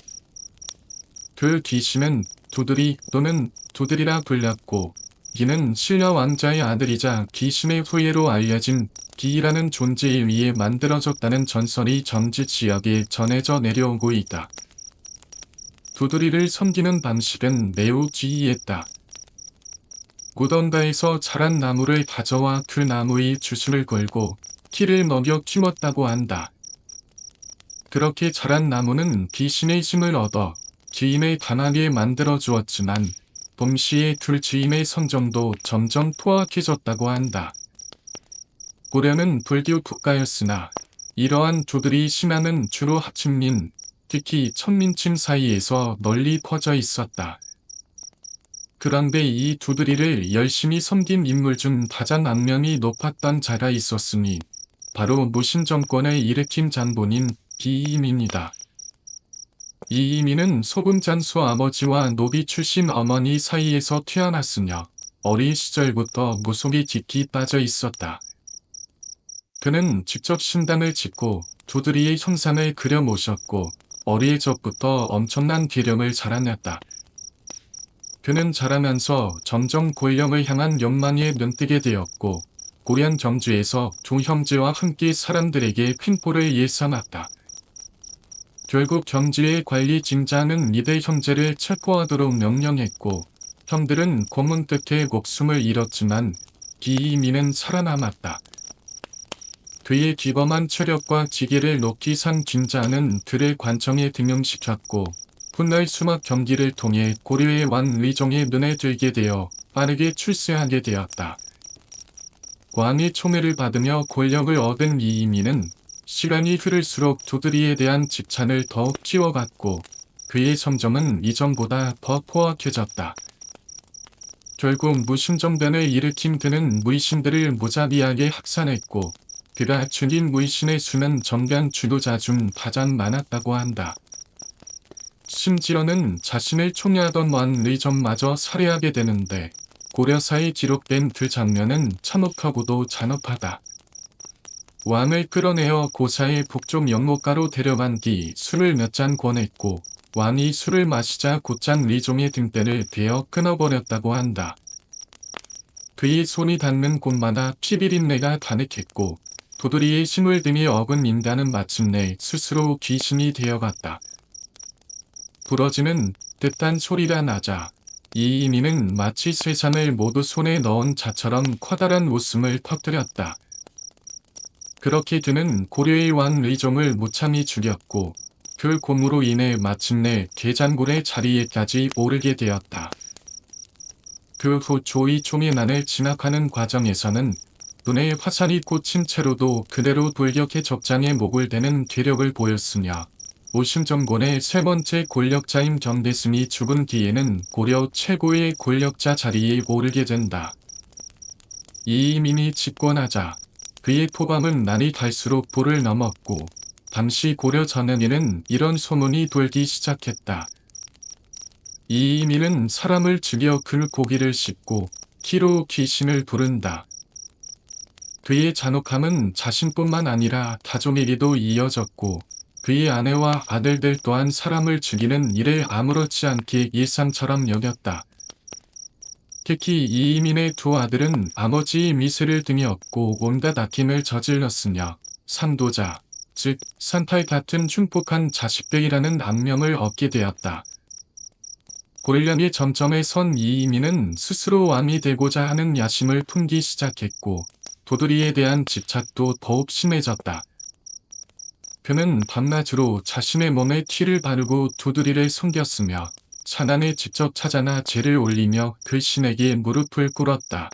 그 귀신은 두드리 또는 두드리라 불렸고, 이는 신라 왕자의 아들이자 귀신의 후예로 알려진 기이라는 존재에 의해 만들어졌다는 전설이 전지 지역에 전해져 내려오고 있다. 두드리를 섬기는 방식은 매우 기이했다. 무던가에서 자란 나무를 가져와 그 나무의 주술을 걸고 키를 먹여 키웠다고 한다. 그렇게 자란 나무는 귀신의 힘을 얻어 주임을 강하게 만들어 주었지만 동시에 그 주임의 성정도 점점 포악해졌다고 한다. 고려는 불교 국가였으나 이러한 두들이 신화는 주로 하층민, 특히 천민층 사이에서 널리 퍼져 있었다. 그런데 이 두드리를 열심히 섬긴 인물 중 가장 악명이 높았던 자가 있었으니 바로 무신정권을 일으킨 장본인 이이민이다. 이이민은 소금잔수 아버지와 노비 출신 어머니 사이에서 태어났으며 어린 시절부터 무속이 깊이 빠져 있었다. 그는 직접 신당을 짓고 두드리의 형상을 그려 모셨고 어릴 적부터 엄청난 기력을 자라났다. 그는 자라면서 점점 권력을 향한 욕망에 눈뜨게 되었고 고련 정주에서 두 형제와 함께 사람들에게 핀포를 예삼았다. 결국 경주의 관리 진자는 이대 형제를 체포하도록 명령했고 형들은 고문 끝에 목숨을 잃었지만 이이민은 살아남았다. 그의 기범한 체력과 지게를 높이 산 진자는 그를 관청에 등용시켰고 훗날 수막 경기를 통해 고려의 왕 의종의 눈에 들게 되어 빠르게 출세하게 되었다. 왕의 총애를 받으며 권력을 얻은 이이민은 시간이 흐를수록 두드리에 대한 집착을 더욱 키워갔고 그의 성정은 이전보다 더 포악해졌다. 결국 무신정변을 일으킨 그는 무이신들을 무자비하게 학살했고 그가 죽인 무이신의 수는 정변 주도자 중 가장 많았다고 한다. 심지어는 자신을 총애하던 왕 의정마저 살해하게 되는데 고려사에 기록된 그 장면은 참혹하고도 잔혹하다. 왕을 끌어내어 고사의 북쪽 연못가로 데려간 뒤 술을 몇 잔 권했고 왕이 술을 마시자 곧장 의종의 등대를 베어 끊어버렸다고 한다. 그의 손이 닿는 곳마다 피비린내가 가득했고 도두리의 힘을 등에 업은 인간은 마침내 스스로 귀신이 되어갔다. 부러지는 듯한 소리가 나자 이이민은 마치 세상을 모두 손에 넣은 자처럼 커다란 웃음을 터뜨렸다. 그렇게 그는 고려의 왕 의종을 무참히 죽였고 그 고무로 인해 마침내 계장굴의 자리에까지 오르게 되었다. 그 후 조이총의 난을 진압하는 과정에서는 눈에 화살이 꽂힌 채로도 그대로 돌격해 적장에 목을 대는 괴력을 보였으며 무신정권의 세 번째 권력자인 경대승이 죽은 뒤에는 고려 최고의 권력자 자리에 오르게 된다. 이이민이 집권하자 그의 포감은 날이 갈수록 불을 넘었고 당시 고려 전행에는 이런 소문이 돌기 시작했다. 이이민은 사람을 죽여 그 고기를 씹고 키로 귀신을 부른다. 그의 잔혹함은 자신뿐만 아니라 가족에게도 이어졌고 그의 아내와 아들들 또한 사람을 죽이는 일을 아무렇지 않게 일상처럼 여겼다. 특히 이이민의 두 아들은 아버지의 미세를 등에 업고 온갖 악행을 저질렀으며 산도자, 즉 산탈 같은 흉폭한 자식들이라는 악명을 얻게 되었다. 권력의 정점에 선 이이민은 스스로 왕이 되고자 하는 야심을 품기 시작했고 도두리에 대한 집착도 더욱 심해졌다. 그는 밤낮으로 자신의 몸에 티를 바르고 도두리를 섬겼으며 산안에 직접 찾아나 제를 올리며 그 신에게 무릎을 꿇었다.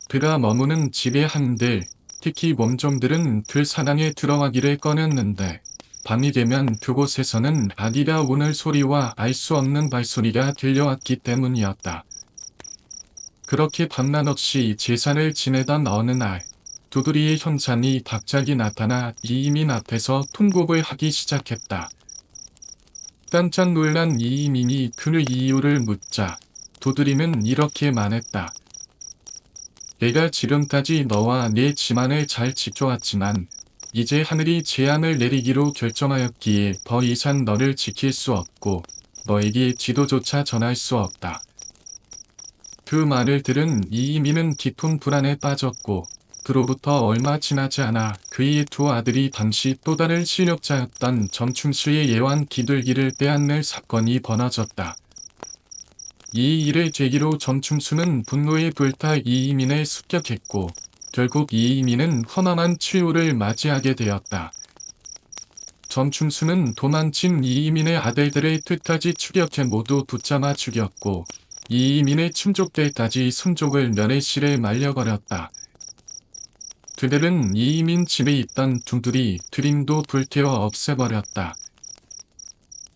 그가 머무는 집의 한들, 특히 몸종들은 그 산안에 들어가기를 꺼냈는데 밤이 되면 그곳에서는 아기가 우는 소리와 알 수 없는 발소리가 들려왔기 때문이었다. 그렇게 밤낮 없이 제사를 지내던 어느 날 도두리의 형찬이 갑자기 나타나 이이민 앞에서 통곡을 하기 시작했다. 깜짝 놀란 이이민이 그 이유를 묻자 도두리는 이렇게 말했다. 내가 지금까지 너와 내 집안을 잘 지켜왔지만 이제 하늘이 재앙을 내리기로 결정하였기에 더 이상 너를 지킬 수 없고 너에게 지도조차 전할 수 없다. 그 말을 들은 이이민은 깊은 불안에 빠졌고 그로부터 얼마 지나지 않아 그의 두 아들이 당시 또 다른 실력자였던 전충수의 예완 기둘기를 빼앗는 사건이 벌어졌다. 이 일의 계기로 전충수는 분노에 불타 이이민을 습격했고 결국 이이민은 험함한 최후를 맞이하게 되었다. 전충수는 도망친 이이민의 아들들을 끝까지 추격해 모두 붙잡아 죽였고 이이민의 친족들까지 손족을 면회실에 말려버렸다. 그들은 이이민 집에 있던 두들이 드림도 불태워 없애버렸다.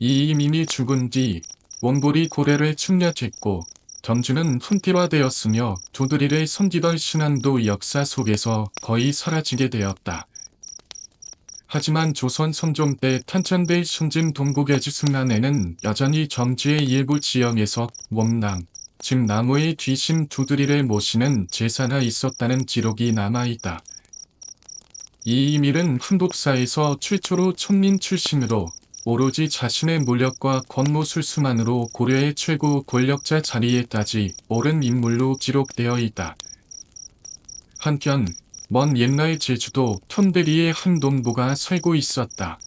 이이민이 죽은 뒤 원불이 고래를 침략했고 점주는 훈티화되었으며 조드릴에 섬기던 신안도 역사 속에서 거의 사라지게 되었다. 하지만 조선 선종 때 탄천대 순진 동국의 승란에는 여전히 점주의 일부 지형에서 몸낭, 즉 나무의 뒤심 조드릴을 모시는 제사가 있었다는 기록이 남아있다. 이이밀은 한국사에서 최초로 촌민 출신으로 오로지 자신의 물력과 권모술수만으로 고려의 최고 권력자 자리에까지 오른 인물로 기록되어 있다. 한편 먼 옛날 제주도 촌대리에 한 농부가 살고 있었다.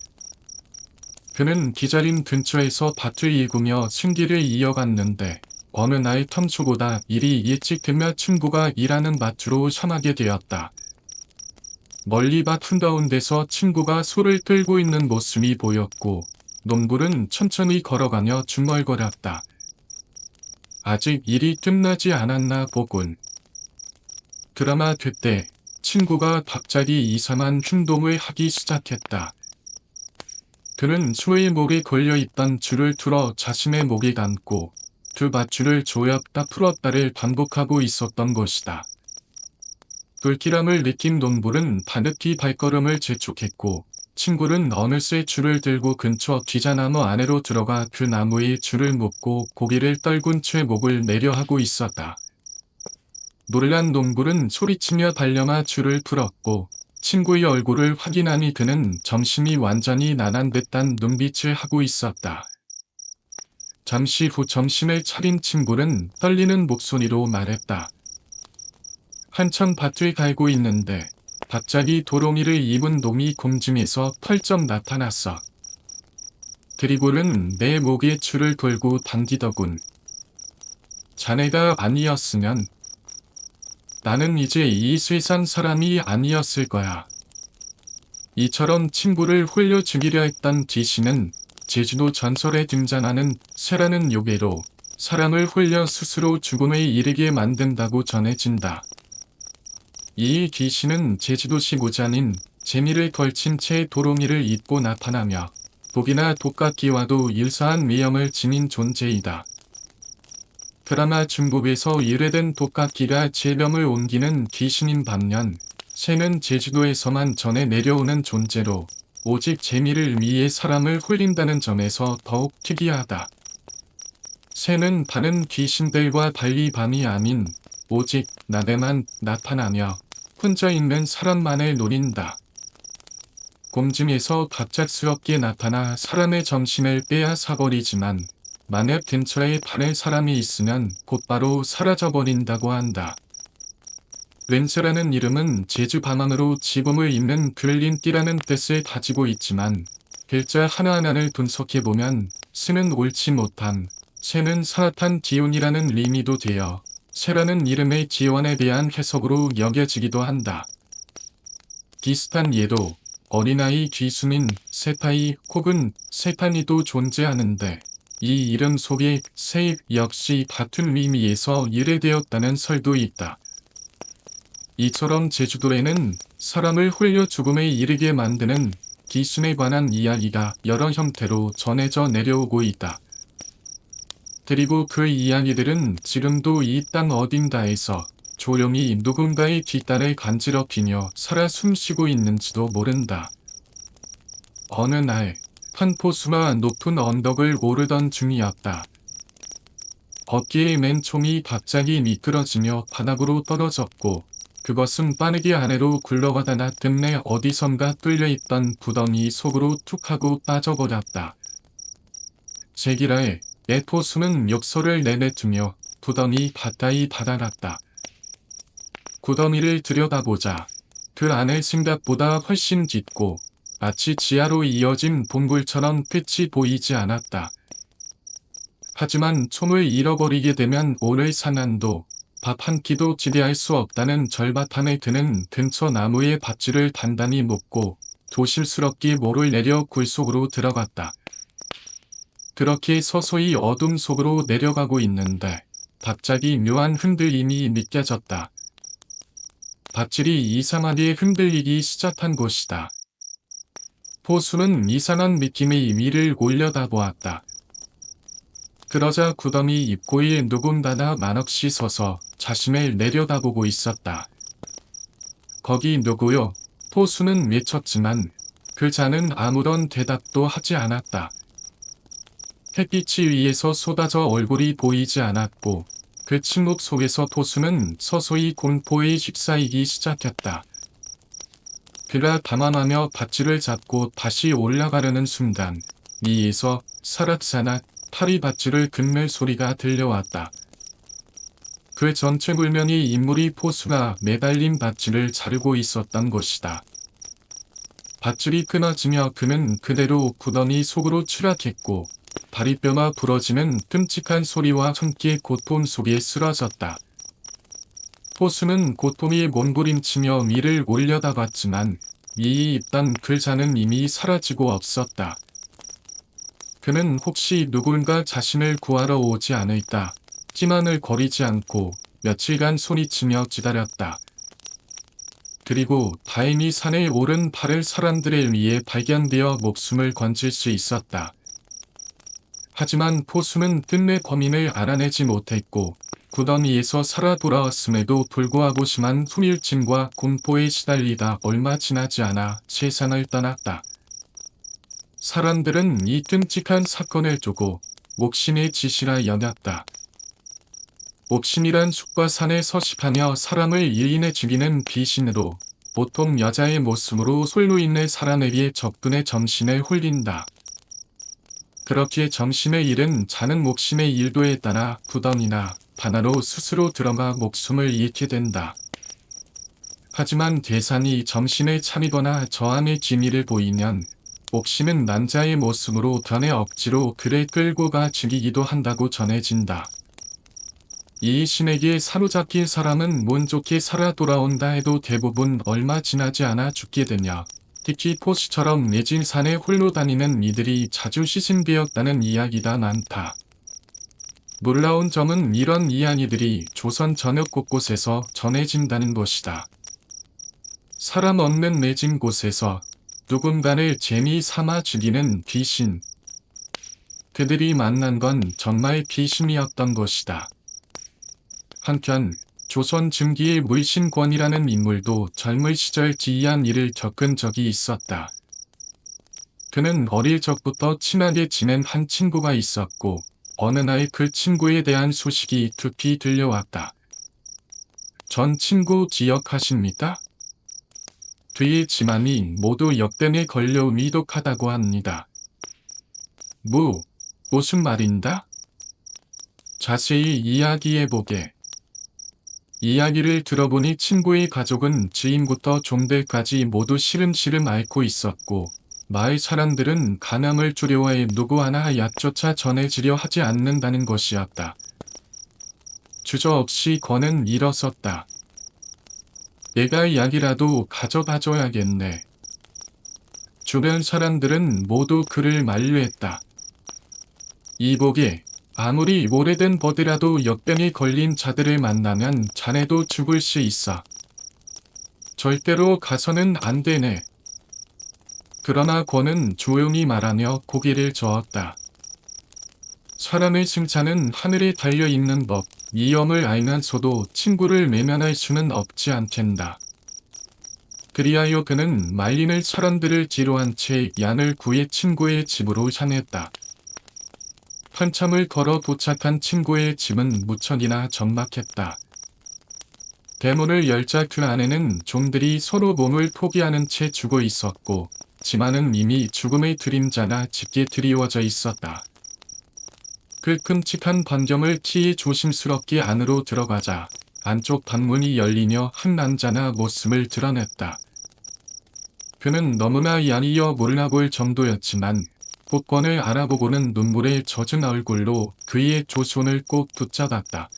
그는 기자림 근처에서 밭을 일구며 생계를 이어갔는데 어느 날 평소보다 일이 일찍 되며 친구가 일하는 밭으로 향하게 되었다. 멀리 밭 한가운데서 친구가 소를 끌고 있는 모습이 보였고 농부는 천천히 걸어가며 중얼거렸다. 아직 일이 끝나지 않았나 보군. 그러나 그때 친구가 갑자기 이상한 행동을 하기 시작했다. 그는 소의 목에 걸려있던 줄을 틀어 자신의 목에 감고 두 밧줄을 조였다 풀었다를 반복하고 있었던 것이다. 불길함을 느낀 농부는 바느끼 발걸음을 재촉했고 친구는 어느새 줄을 들고 근처 기자나무 안으로 들어가 그 나무에 줄을 묶고 고개를 떨군 채 목을 내려 하고 있었다. 놀란 농부는 소리치며 달려나 줄을 풀었고 친구의 얼굴을 확인하니 그는 점심이 완전히 나간 듯한 눈빛을 하고 있었다. 잠시 후 점심을 차린 친구는 떨리는 목소리로 말했다. 한참 밭을 갈고 있는데 갑자기 도롱이를 입은 놈이 공중에서 펄쩍 나타났어. 그리고는 내 목에 줄을 걸고 당기더군. 자네가 아니었으면 나는 이제 이 세상 사람이 아니었을 거야. 이처럼 친구를 홀려 죽이려 했던 귀신은 제주도 전설에 등장하는 새라는 요괴로 사람을 홀려 스스로 죽음에 이르게 만든다고 전해진다. 이 귀신은 제주도시 모자닌 재미를 걸친 채 도롱이를 입고 나타나며 독이나 독각기와도 일사한 위험을 지닌 존재이다. 그러나 중국에서 유래된 독각기가 제병을 옮기는 귀신인 반면 새는 제주도에서만 전해 내려오는 존재로 오직 재미를 위해 사람을 홀린다는 점에서 더욱 특이하다. 새는 다른 귀신들과 달리 밤이 아닌 오직 낮에만 나타나며 혼자 있는 사람만을 노린다. 공중에서 갑작스럽게 나타나 사람의 정신을 빼앗아버리지만 만약 근처에 다른 사람이 있으면 곧바로 사라져버린다고 한다. 렌세라는 이름은 제주 방언으로 지붕을 잇는 그을린띠라는 뜻을 가지고 있지만 글자 하나하나를 분석해보면 스는 옳지 못함, 새는 사악한 기운이라는 의미도 되어 새라는 이름의 기원에 대한 해석으로 여겨지기도 한다. 비슷한 예로 어린아이 귀순인 세파이 혹은 세파니도 존재하는데 이 이름 속에 새 역시 같은 의미에서 유래되었다는 설도 있다. 이처럼 제주도에는 사람을 홀려 죽음에 이르게 만드는 귀순에 관한 이야기가 여러 형태로 전해져 내려오고 있다. 그리고 그 이야기들은 지금도 이 땅 어딘가에서 조용히 누군가의 뒷단을 간지럽히며 살아 숨쉬고 있는지도 모른다. 어느 날 한 포수가 높은 언덕을 오르던 중이었다. 어깨의 맨총이 갑자기 미끄러지며 바닥으로 떨어졌고 그것은 빠르게 아래로 굴러가다 끝내 어디선가 뚫려있던 구덩이 속으로 툭 하고 빠져버렸다. 제기라에 포수는 욕설을 내뱉으며 구덩이 가까이 다가갔다. 구덩이를 들여다보자 그 안에 생각보다 훨씬 깊고 마치 지하로 이어진 동굴처럼 끝이 보이지 않았다. 하지만 총을 잃어버리게 되면 오늘 상한도 밥 한 끼도 기대할 수 없다는 절박함에 드는 근처 나무의 밧줄을 단단히 묶고 조심스럽게 모를 내려 굴 속으로 들어갔다. 그렇게 서서히 어둠 속으로 내려가고 있는데 갑자기 묘한 흔들림이 느껴졌다. 밧줄이 이상하게 흔들리기 시작한 것이다. 포수는 이상한 느낌의 위를 올려다보았다. 그러자 구덩이 입구에 누군가가 만없이 서서 자신을 내려다보고 있었다. 거기 누구요? 포수는 외쳤지만 그자는 아무런 대답도 하지 않았다. 햇빛이 위에서 쏟아져 얼굴이 보이지 않았고 그 침묵 속에서 포수는 서서히 공포에 휩싸이기 시작했다. 그가 담아하며 밧줄을 잡고 다시 올라가려는 순간 위에서 사락사락 파리밧줄을 긁는 소리가 들려왔다. 그 전체 불면이 인물이 포수가 매달린 밧줄을 자르고 있었던 것이다. 밧줄이 끊어지며 그는 그대로 구덩이 속으로 추락했고 다리뼈가 부러지는 끔찍한 소리와 함께 고통 속에 쓰러졌다. 포수는 고통이 몸부림치며 위를 올려다봤지만 위에 있던 그자는 이미 사라지고 없었다. 그는 혹시 누군가 자신을 구하러 오지 않을까 기만을 거리지 않고 며칠간 소리치며 기다렸다. 그리고 다행히 산에 오른 발을 사람들에 의해 발견되어 목숨을 건질 수 있었다. 하지만 포수는 끝내 범인을 알아내지 못했고 구덩이에서 살아 돌아왔음에도 불구하고 심한 후밀증과 공포에 시달리다 얼마 지나지 않아 세상을 떠났다. 사람들은 이 끔찍한 사건을 두고 목신의 짓이라 여겼다. 목신이란 숲과 산에 서식하며 사람을 일인해 죽이는 비신으로 보통 여자의 모습으로 솔로 있는 사람에게 접근해 정신을 홀린다. 그렇게 정신의 일은 자는 목신의 일도에 따라 구덩이나 바다로 스스로 들어가 목숨을 잃게 된다. 하지만 대산이 정신을 차리거나 저 안의 진위를 보이면 목신은 남자의 모습으로 변해 억지로 그를 끌고 가 죽이기도 한다고 전해진다. 이 신에게 사로잡힌 사람은 운 좋게 살아 돌아온다 해도 대부분 얼마 지나지 않아 죽게 되며 특히 포수처럼 내진 산에 홀로 다니는 이들이 자주 시신되었다는 이야기가 많다. 놀라운 점은 이런 이야기들이 조선 전역 곳곳에서 전해진다는 것이다. 사람 없는 내진 곳에서 누군가를 재미 삼아 죽이는 귀신. 그들이 만난 건 정말 귀신이었던 것이다. 한편 조선 중기의 물신권이라는 인물도 젊은 시절 기이한 일을 겪은 적이 있었다. 그는 어릴 적부터 친하게 지낸 한 친구가 있었고 어느 날 그 친구에 대한 소식이 급히 들려왔다. 전 친구 기억하십니까? 뒤의 집안이 모두 역병에 걸려 위독하다고 합니다. 무슨 말인가? 자세히 이야기해보게. 이야기를 들어보니 친구의 가족은 지인부터 종들까지 모두 시름시름 앓고 있었고 마을 사람들은 간암을 두려워해 누구 하나 약조차 전해지려 하지 않는다는 것이었다. 주저없이 권은 일어섰다. 내가 약이라도 가져다줘야겠네. 주변 사람들은 모두 그를 만류했다. 이보게. 아무리 오래된 버드라도 역병에 걸린 자들을 만나면 자네도 죽을 수 있어. 절대로 가서는 안 되네. 그러나 권은 조용히 말하며 고개를 저었다. 사람의 승차는 하늘에 달려있는 법, 위험을 알면서도 친구를 외면할 수는 없지 않겠다. 그리하여 그는 말리는 사람들을 뒤로한 채 양을 구해 친구의 집으로 향했다. 한참을 걸어 도착한 친구의 집은 무척이나 적막했다. 대문을 열자 그 안에는 종들이 서로 몸을 포기하는 채 죽어 있었고 집 안은 이미 죽음의 그림자가 짙게 드리워져 있었다. 그 끔찍한 광경을 피해 조심스럽게 안으로 들어가자 안쪽 방문이 열리며 한 남자가 모습을 드러냈다. 그는 너무나 얄미워 몰라볼 정도였지만 복권을 알아보고는 눈물에 젖은 얼굴로 그의 조손을 꼭 붙잡았다.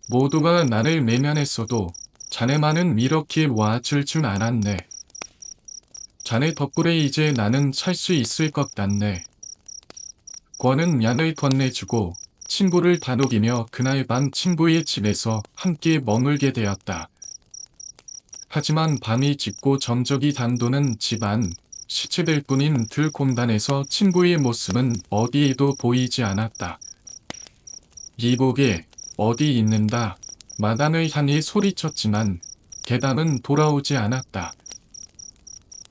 모두가 나를 외면했어도 자네만은 이렇게 와줄 줄 알았네. 자네 덕분에 이제 나는 살 수 있을 것 같네. 권은 약을 건네주고 친구를 다독이며 그날 밤 친구의 집에서 함께 머물게 되었다. 하지만 밤이 짙고 정적이 단도는 집안, 시체들 뿐인 들공단에서 친구의 모습은 어디에도 보이지 않았다. 이복에 어디 있는다. 마당을 향해 소리쳤지만 대답은 돌아오지 않았다.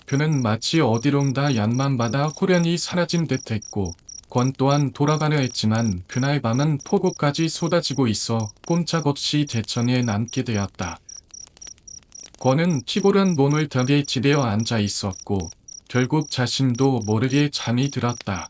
그는 마치 어디론가 얀만 받아 호련히 사라진 듯했고 권 또한 돌아가려 했지만 그날 밤은 폭우까지 쏟아지고 있어 꼼짝없이 대천에 남게 되었다. 권은 피골한 몸을 벽에 지대어 앉아 있었고 결국 자신도 모르게 잠이 들었다.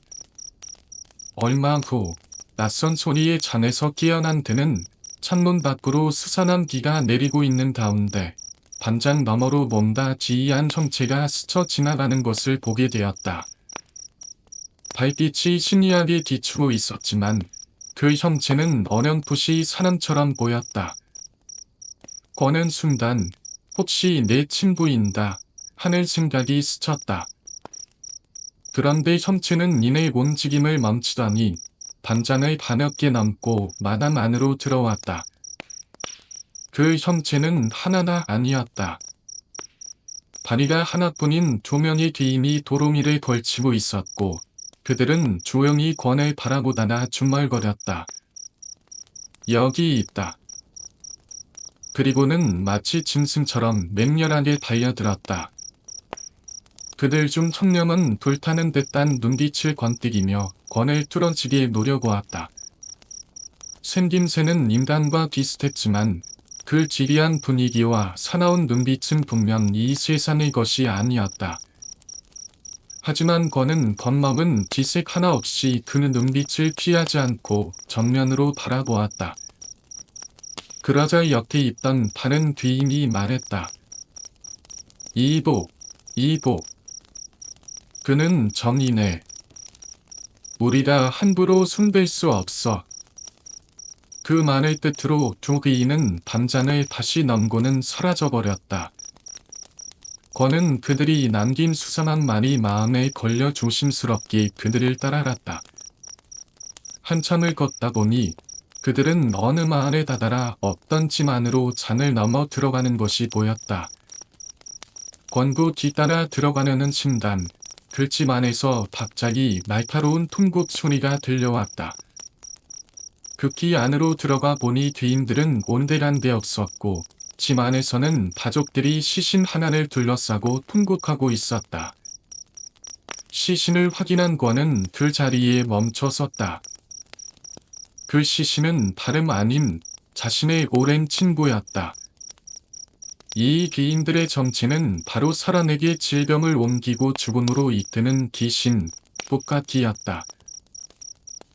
얼마 후 낯선 소리에 잠에서 깨어난 그는 창문 밖으로 스산한 비가 내리고 있는 가운데 반장 너머로 뭔가 지이한 형체가 스쳐 지나가는 것을 보게 되었다. 달빛이 신이하게 비추고 있었지만 그 형체는 어렴풋이 사람처럼 보였다. 권은 순간 혹시 내 친구인가 하는 생각이 스쳤다. 그런데 형체는 이내 움직임을 멈추더니 반장을 가볍게 넘고 마당 안으로 들어왔다. 그 형체는 하나가 아니었다. 다리가 하나뿐인 두 명의 귀인이 도로미를 걸치고 있었고 그들은 조용히 권을 바라보다가 중얼거렸다. 여기 있다. 그리고는 마치 짐승처럼 맹렬하게 달려들었다. 그들 중 한 명은 불타는 듯한 눈빛을 건뜨리며 권을 뚫어지게 노려보았다. 생김새는 인간과 비슷했지만 그 지리한 분위기와 사나운 눈빛은 분명 이 세상의 것이 아니었다. 하지만 권은 겁먹은 기색 하나 없이 그 눈빛을 피하지 않고 정면으로 바라보았다. 그러자 옆에 있던 다른 귀인이 말했다. 이복, 이복. 그는 정이네. 우리가 함부로 손댈 수 없어. 그 말을 끝으로 두 귀인은 담장을 다시 넘고는 사라져버렸다. 권은 그들이 남긴 수상한 말이 마음에 걸려 조심스럽게 그들을 따라갔다. 한참을 걷다 보니 그들은 어느 마을에 다다라 없던 집 안으로 장을 넘어 들어가는 것이 보였다. 권구 뒤따라 들어가려는 순간 그 집 안에서 갑자기 날카로운 퉁국 소리가 들려왔다. 극히 안으로 들어가 보니 귀인들은 온데간데 없었고 집 안에서는 가족들이 시신 하나를 둘러싸고 통곡하고 있었다. 시신을 확인한 권은 그 자리에 멈춰 섰다. 그 시신은 다름 아닌 자신의 오랜 친구였다. 이 귀인들의 정체는 바로 살아내게 질병을 옮기고 죽음으로 이끄는 귀신, 독각기였다.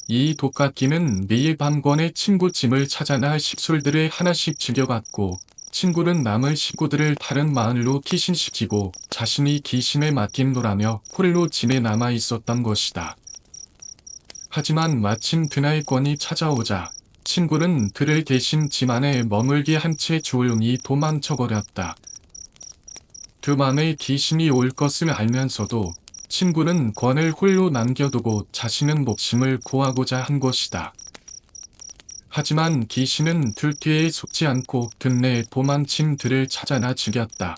이 독각기는 매일 밤 권의 친구 짐을 찾아나 식솔들을 하나씩 죽여갔고 친구는 남을 식구들을 다른 마을로 귀신시키고 자신이 귀신에 맡긴노라며 홀로 짐에 남아 있었던 것이다. 하지만 마침 그날 권이 찾아오자 친구는 그를 대신 짐 안에 머물게 한 채 조용히 도망쳐버렸다. 그 밤에 귀신이 올 것을 알면서도 친구는 권을 홀로 남겨두고 자신은 목숨을 구하고자 한 것이다. 하지만 귀신은 들깨에 속지 않고 끝내 도망친 그를 찾아나 죽였다.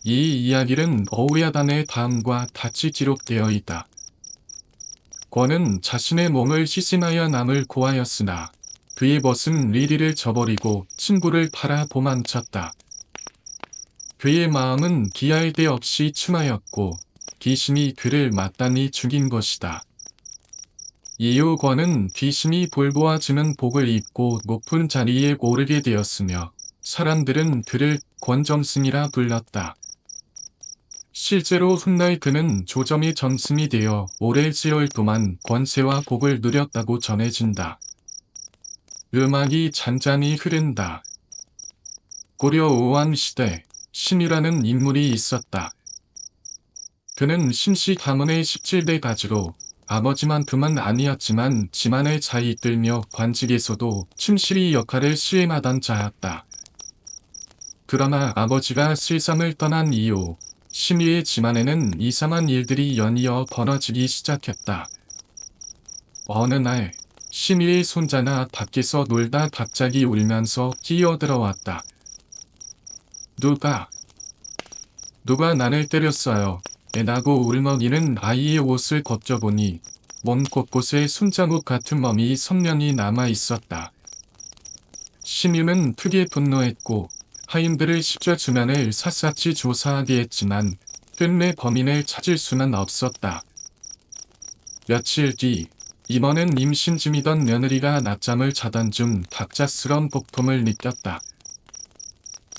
이 이야기는 어우야단의 다음과 같이 기록되어 있다. 권은 자신의 몸을 희생하여 남을 구하였으나 그의 벗은 리리를 저버리고 친구를 팔아 도망쳤다. 그의 마음은 기할 데 없이 충하였고 귀신이 그를 마땅히 죽인 것이다. 이후 권은 귀신이 볼보아주는 복을 입고 높은 자리에 오르게 되었으며 사람들은 그를 권정승이라 불렀다. 실제로 훗날 그는 조정의 정승이 되어 오랜 세월 동안 권세와 복을 누렸다고 전해진다. 음악이 잔잔히 흐른다. 고려 오왕 시대 신이라는 인물이 있었다. 그는 심씨 가문의 17대 가주로 아버지만큼은 아니었지만 집안을 잘 이끌며 관직에서도 충실히 역할을 수행하던 자였다. 그러나 아버지가 세상을 떠난 이후 심의의 집안에는 이상한 일들이 연이어 벌어지기 시작했다. 어느 날 심의의 손자가 밖에서 놀다 갑자기 울면서 뛰어들어왔다. 누가 나를 때렸어요. 애나고 울먹이는 아이의 옷을 걷져보니 몸 곳곳에 숨자국 같은 멍이 선명히 남아 있었다. 심유는 크게 분노했고 하인들을 십자주면을 샅샅이 조사하게 했지만 끝내 범인을 찾을 수는 없었다. 며칠 뒤 이번엔 임신 중이던 며느리가 낮잠을 자던 중 갑작스런 복통을 느꼈다.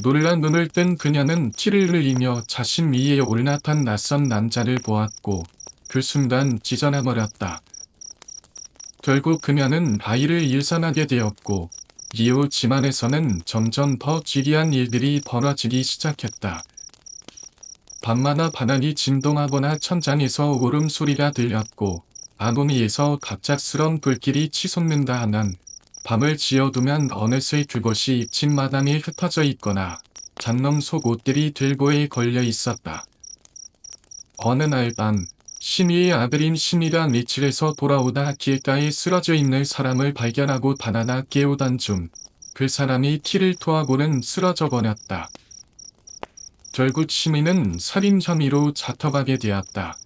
놀란 눈을 뜬 그녀는 티를 흘리며 자신 위에 올라탄 낯선 남자를 보았고 그 순간 찢어나버렸다. 결국 그녀는 아이를 일산하게 되었고 이후 집안에서는 점점 더 기이한 일들이 벌어지기 시작했다. 밤마다 바닥이 진동하거나 천장에서 울음소리가 들렸고 아궁이에서 갑작스런 불길이 치솟는다 하면 밤을 지어두면 어느새 그곳이 집마당에 흩어져 있거나 장롱 속 옷들이 들고에 걸려 있었다. 어느 날 밤 심희의 아들인 심희가 미칠에서 돌아오다 길가에 쓰러져 있는 사람을 발견하고 바나나 깨우던 중 그 사람이 티를 토하고는 쓰러져 버렸다. 결국 심희는 살인 혐의로 잡혀가게 되었다.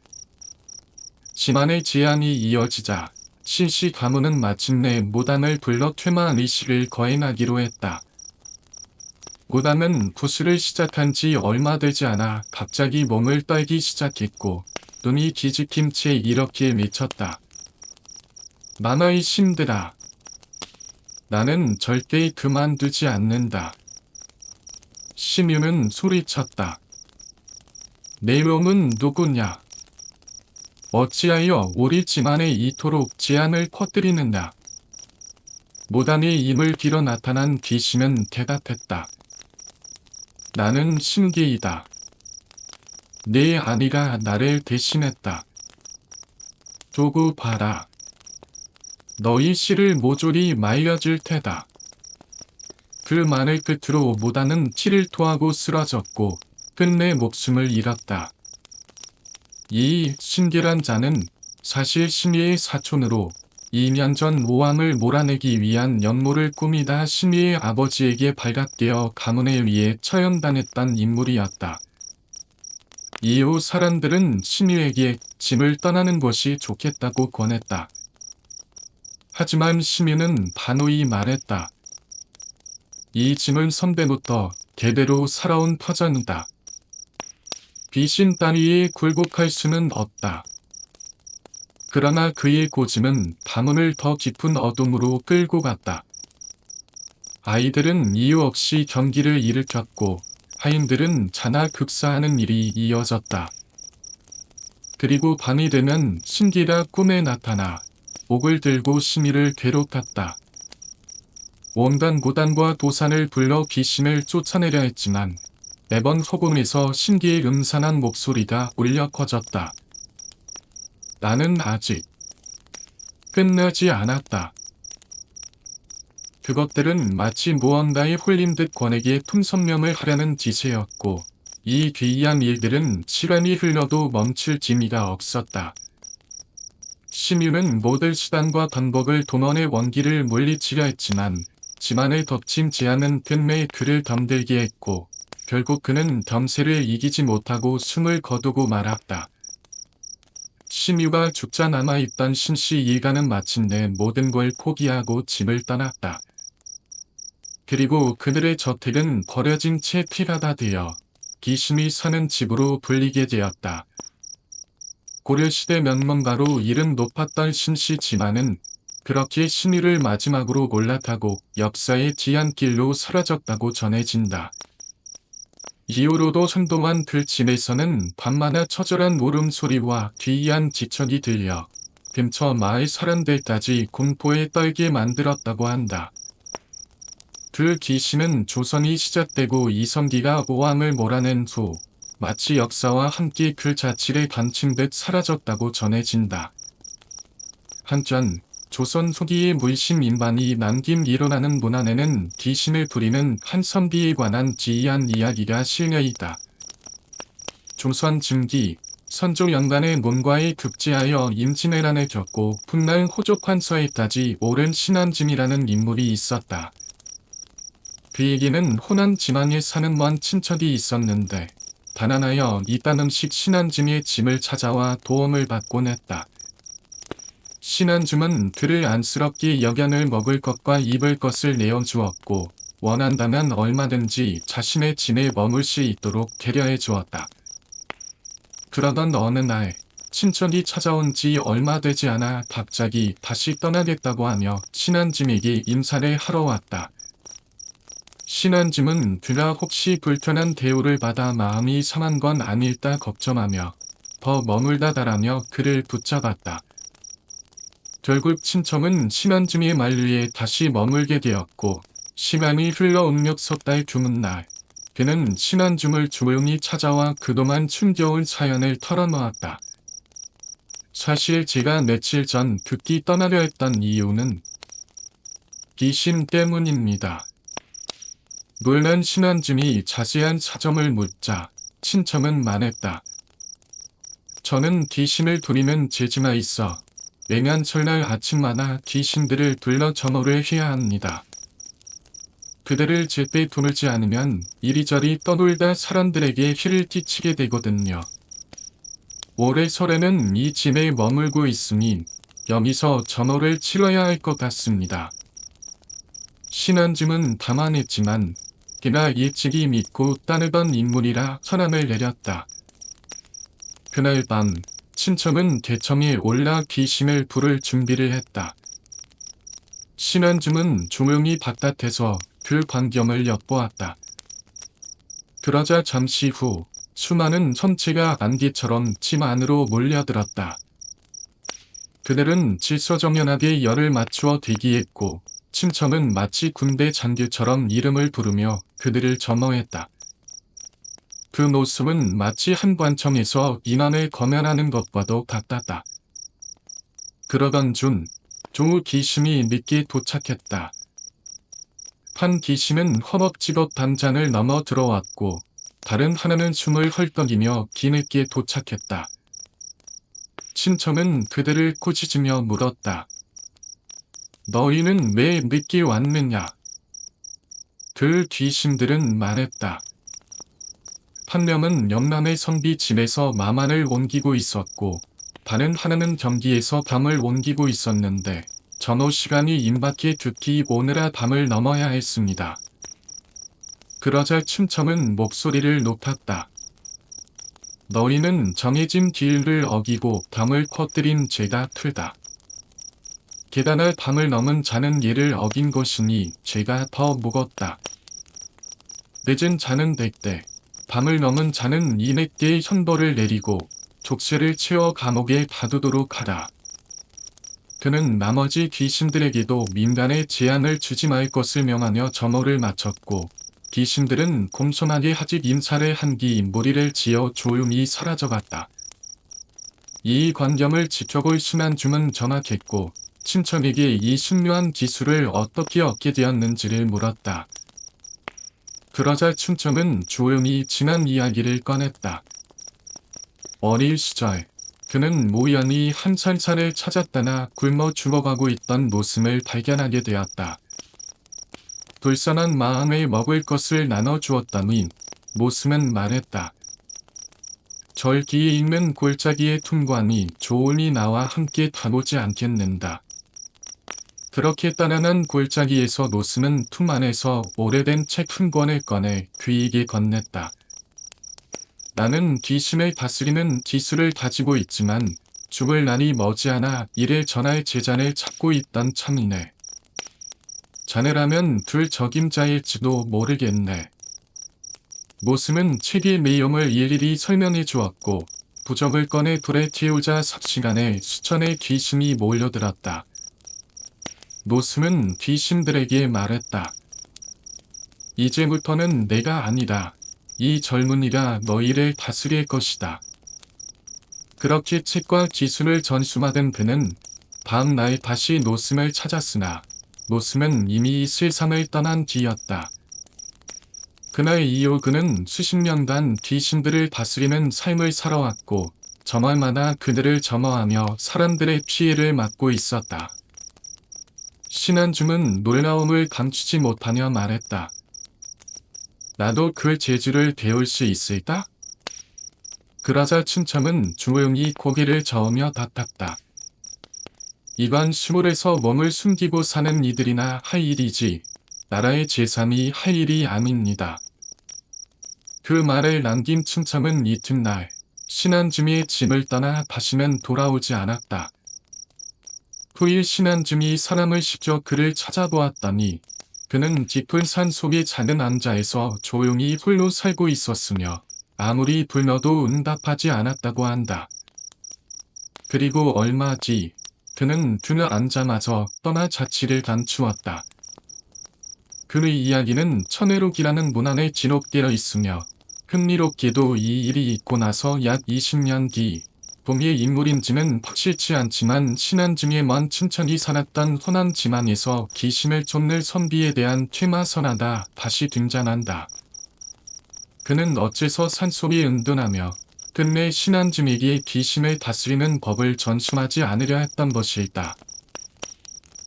집안의 재앙이 이어지자 신씨 가문은 마침내 무당을 불러 퇴마 의식을 거행하기로 했다. 무당은 구슬을 시작한 지 얼마 되지 않아 갑자기 몸을 떨기 시작했고 눈이 기지킨 채 이렇게 미쳤다. 만화의 신들아, 나는 절대 그만두지 않는다. 심유는 소리쳤다. 내 몸은 누구냐? 어찌하여 우리 집안에 이토록 재앙을 퍼뜨리는가? 무당의 입을 길어 나타난 귀신은 대답했다. 나는 신기이다. 내 아내가 나를 대신했다. 두고 봐라. 너희 씨를 모조리 말려줄 테다. 그 말을 끝으로 무당은 티를 토하고 쓰러졌고 끝내 목숨을 잃었다. 이 신기란 자는 사실 심희의 사촌으로 2년 전 모함을 몰아내기 위한 연모를 꾸미다 심희의 아버지에게 발각되어 가문에 의해 처형당했던 인물이었다. 이후 사람들은 심희에게 집을 떠나는 것이 좋겠다고 권했다. 하지만 심희는 단호히 말했다. 이 짐은 선배부터 대대로 살아온 터전이다. 귀신 따위에 굴복할 수는 없다. 그러나 그의 고집은 가문을 더 깊은 어둠으로 끌고 갔다. 아이들은 이유 없이 경기를 일으켰고 하인들은 자나 극사하는 일이 이어졌다. 그리고 밤이 되면 신기가 꿈에 나타나 옥을 들고 심희를 괴롭혔다. 온갖 무당과 도산을 불러 귀신을 쫓아내려 했지만 매번 허공에서 신기의 음산한 목소리가 울려 퍼졌다. 나는 아직 끝나지 않았다. 그것들은 마치 무언가에 홀린 듯 권에게 품선명을 하려는 기세였고 이 기이한 일들은 시간이 흘러도 멈출 기미가 없었다. 심유는 모든 수단과 방법을 동원해 원기를 물리치려 했지만 집안을 덮친 재앙은 끝내 그를 덤들게 했고 결국 그는 덤세를 이기지 못하고 숨을 거두고 말았다. 심유가 죽자 남아있던 신씨 일가는 마침내 모든 걸 포기하고 집을 떠났다. 그리고 그들의 저택은 버려진 채 폐가가 되어 귀신이 사는 집으로 불리게 되었다. 고려시대 명문가로 이름 높았던 신씨 집안은 그렇게 심희를 마지막으로 올라타고 역사의 뒤안길로 사라졌다고 전해진다. 이후로도 한동안 그 집에서는 밤마다 처절한 울음소리와 기이한 지척이 들려 근처 마을 사람들까지 공포에 떨게 만들었다고 한다. 그 귀신은 조선이 시작되고 이성기가 모함을 몰아낸 후 마치 역사와 함께 그 자취를 감춘 듯 사라졌다고 전해진다. 한편 조선 후기의 물심 인반이 남긴 일어나는 문안에는 귀신을 부리는 한 선비에 관한 기이한 이야기가 실려있다. 조선 중기 선조 연간에 문과에 급제하여 임진왜란을 겪고 훗날 호족환서에까지 오른 신한짐이라는 인물이 있었다. 그에게는 호남 지방에 사는 먼 친척이 있었는데 가난하여 이딴음식 신한줌의 짐을 찾아와 도움을 받곤 했다. 신한줌은 그를 안쓰럽게 여간을 먹을 것과 입을 것을 내어주었고 원한다면 얼마든지 자신의 짐에 머물 수 있도록 배려해 주었다. 그러던 어느 날 친척이 찾아온 지 얼마 되지 않아 갑자기 다시 떠나겠다고 하며 신한줌에게 인사를 하러 왔다. 신한줌은 그가 혹시 불편한 대우를 받아 마음이 상한 건 아닐까 걱정하며 더 머물다 가라며 그를 붙잡았다. 결국 친척은 신한줌의 만류에 다시 머물게 되었고 시간이 흘러 음력 섣달 주문 날 그는 신한줌을 조용히 찾아와 그동안 숨겨온 사연을 털어놓았다. 사실 제가 며칠 전 급히 떠나려 했던 이유는 귀신 때문입니다. 놀란 신한줌이 자세한 사정을 묻자 친척은 말했다. 저는 귀신을 부리는 재주가 있어 매년 설날 아침마다 귀신들을 불러 점호를 해야 합니다. 그들을 제때 두르지 않으면 이리저리 떠돌다 사람들에게 해를 끼치게 되거든요. 올해 설에는 이 집에 머물고 있으니 여기서 점호를 치러야 할 것 같습니다. 신한줌은 담안했지만 그가 일찍이 믿고 따르던 인물이라 선함을 내렸다. 그날 밤 친척은 대청에 올라 귀신을 부를 준비를 했다. 신한줌은 조용히 바깥에서 그 광경을 엿보았다. 그러자 잠시 후 수많은 천체가 안개처럼 집 안으로 몰려들었다. 그들은 질서정연하게 열을 맞추어 대기했고 친척은 마치 군대 장교처럼 이름을 부르며 그들을 점호했다. 그 모습은 마치 한관청에서 인원을 검열하는 것과도 같았다. 그러던 중 조우 귀신이 늦게 도착했다. 한 귀신은 허벅지벅 담장을 넘어 들어왔고 다른 하나는 숨을 헐떡이며 뒤늦게 도착했다. 친척은 그들을 꾸짖으며 물었다. 너희는 왜 늦게 왔느냐? 그 귀신들은 말했다. 한 명은 영남의 선비 집에서 마만을 옮기고 있었고 다른 하나는 경기에서 밤을 옮기고 있었는데 전후 시간이 임박해 급히 오느라 밤을 넘어야 했습니다. 그러자 친척은 목소리를 높였다. 너희는 정해진 기일을 어기고 밤을 퍼뜨린 죄가 크다. 게다가 밤을 넘은 자는 예를 어긴 것이니 죄가 더 무겁다. 늦은 자는 백대, 밤을 넘은 자는 200개의 형벌을 내리고 족쇄를 채워 감옥에 가두도록 하라. 그는 나머지 귀신들에게도 민간에 제한을 주지 말 것을 명하며 점호를 마쳤고 귀신들은 곰손하게 하직 인사를 한 뒤 무리를 지어 조용히 사라져갔다. 이 광경을 지켜볼 신한줌은 전화했고 친척에게 이 신묘한 기술을 어떻게 얻게 되었는지를 물었다. 그러자 친척은 조용히 지난 이야기를 꺼냈다. 어릴 시절 그는 우연히 한 산사를 찾았다나 굶어 죽어가고 있던 모습을 발견하게 되었다. 불쌍한 마음에 먹을 것을 나눠주었다니 모습은 말했다. 절기에 있는 골짜기의 퉁관이 조은이 나와 함께 타보지 않겠는가. 그렇게 따라난 골짜기에서 노스는 품 안에서 오래된 책 한 권을 꺼내 그에게 건넸다. 나는 귀신을 다스리는 기술을 가지고 있지만 죽을 날이 머지않아 이를 전할 제자를 찾고 있던 참이네. 자네라면 둘 적임자일지도 모르겠네. 모슴은 책의 내용을 일일이 설명해 주었고 부적을 꺼내 돌에 튀우자 삽시간에 수천의 귀신이 몰려들었다. 노슴은 귀신들에게 말했다. 이제부터는 내가 아니다. 이 젊은이가 너희를 다스릴 것이다. 그렇게 책과 기술을 전수받은 그는 다음 날 다시 노슴을 찾았으나 노슴은 이미 이 세상을 떠난 뒤였다. 그날 이후 그는 수십 년간 귀신들을 다스리는 삶을 살아왔고 저말마다 그들을 점화하며 사람들의 피해를 막고 있었다. 신한줌은 놀라움을 감추지 못하며 말했다. 나도 그 재주를 배울 수 있을까? 그러자 춘참은 조용히 고개를 저으며 답답다. 이건 시골에서 몸을 숨기고 사는 이들이나 할 일이지 나라의 제3이 할 일이 아닙니다. 그 말을 남긴 춘참은 이튿날 신안주미의 집을 떠나 다시는 돌아오지 않았다. 후일 신안주미 사람을 시켜 그를 찾아보았더니 그는 깊은 산속의 작은 암자에서 조용히 홀로 살고 있었으며 아무리 불러도 응답하지 않았다고 한다. 그리고 얼마 뒤 그는 그 암자마저 떠나 자취를 감추었다. 그의 이야기는 천회록이라는 문안에 기록되어 있으며 흥미롭게도 이 일이 있고 나서 약 20년 뒤 봄의 인물인지는 확실치 않지만 신안중에 먼 춘천이 살았던 호남 지방에서 귀신을 쫓는 선비에 대한 퇴마선화가 다시 등장한다. 그는 어째서 산속이 은둔하며 끝내 신안중에게 귀신을 다스리는 법을 전수하지 않으려 했던 것일까.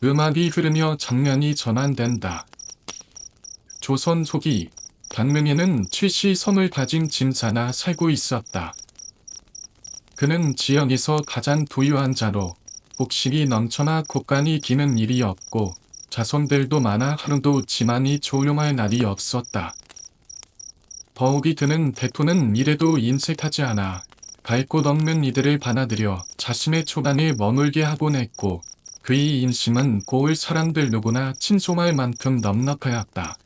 음악이 흐르며 장면이 전환된다. 조선 초기 강릉에는 최씨 성을 가진 짐사가 살고 있었다. 그는 지역에서 가장 부유한 자로 복식이 넘쳐나 곳간이 기는 일이 없고 자손들도 많아 하루도 집안이 조용할 날이 없었다. 더욱이 그는 대토는 이래도 인색하지 않아 갈 곳 없는 이들을 받아들여 자신의 초단에 머물게 하곤 했고 그의 인심은 고을 사람들 누구나 친송할 만큼 넉넉하였다.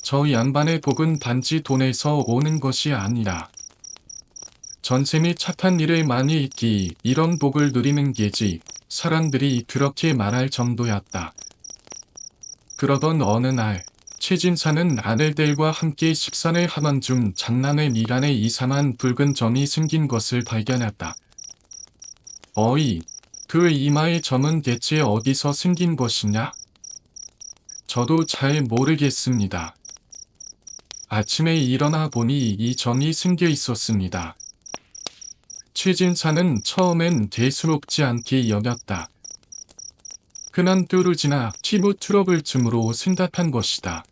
저 양반의 복은 단지 돈에서 오는 것이 아니라 전세 및 착한 일을 많이 있기 이런 복을 누리는 게지 사람들이 그렇게 말할 정도였다. 그러던 어느 날 최진사는 아들들과 함께 식사를 하던 중 장난의 미간에 이상한 붉은 점이 생긴 것을 발견했다. 어이, 그 이마의 점은 대체 어디서 생긴 것이냐? 저도 잘 모르겠습니다. 아침에 일어나 보니 이 점이 생겨 있었습니다. 최진사는 처음엔 대수롭지 않게 여겼다. 흔한 뾰루지나 피부 트러블쯤으로 생각한 것이다.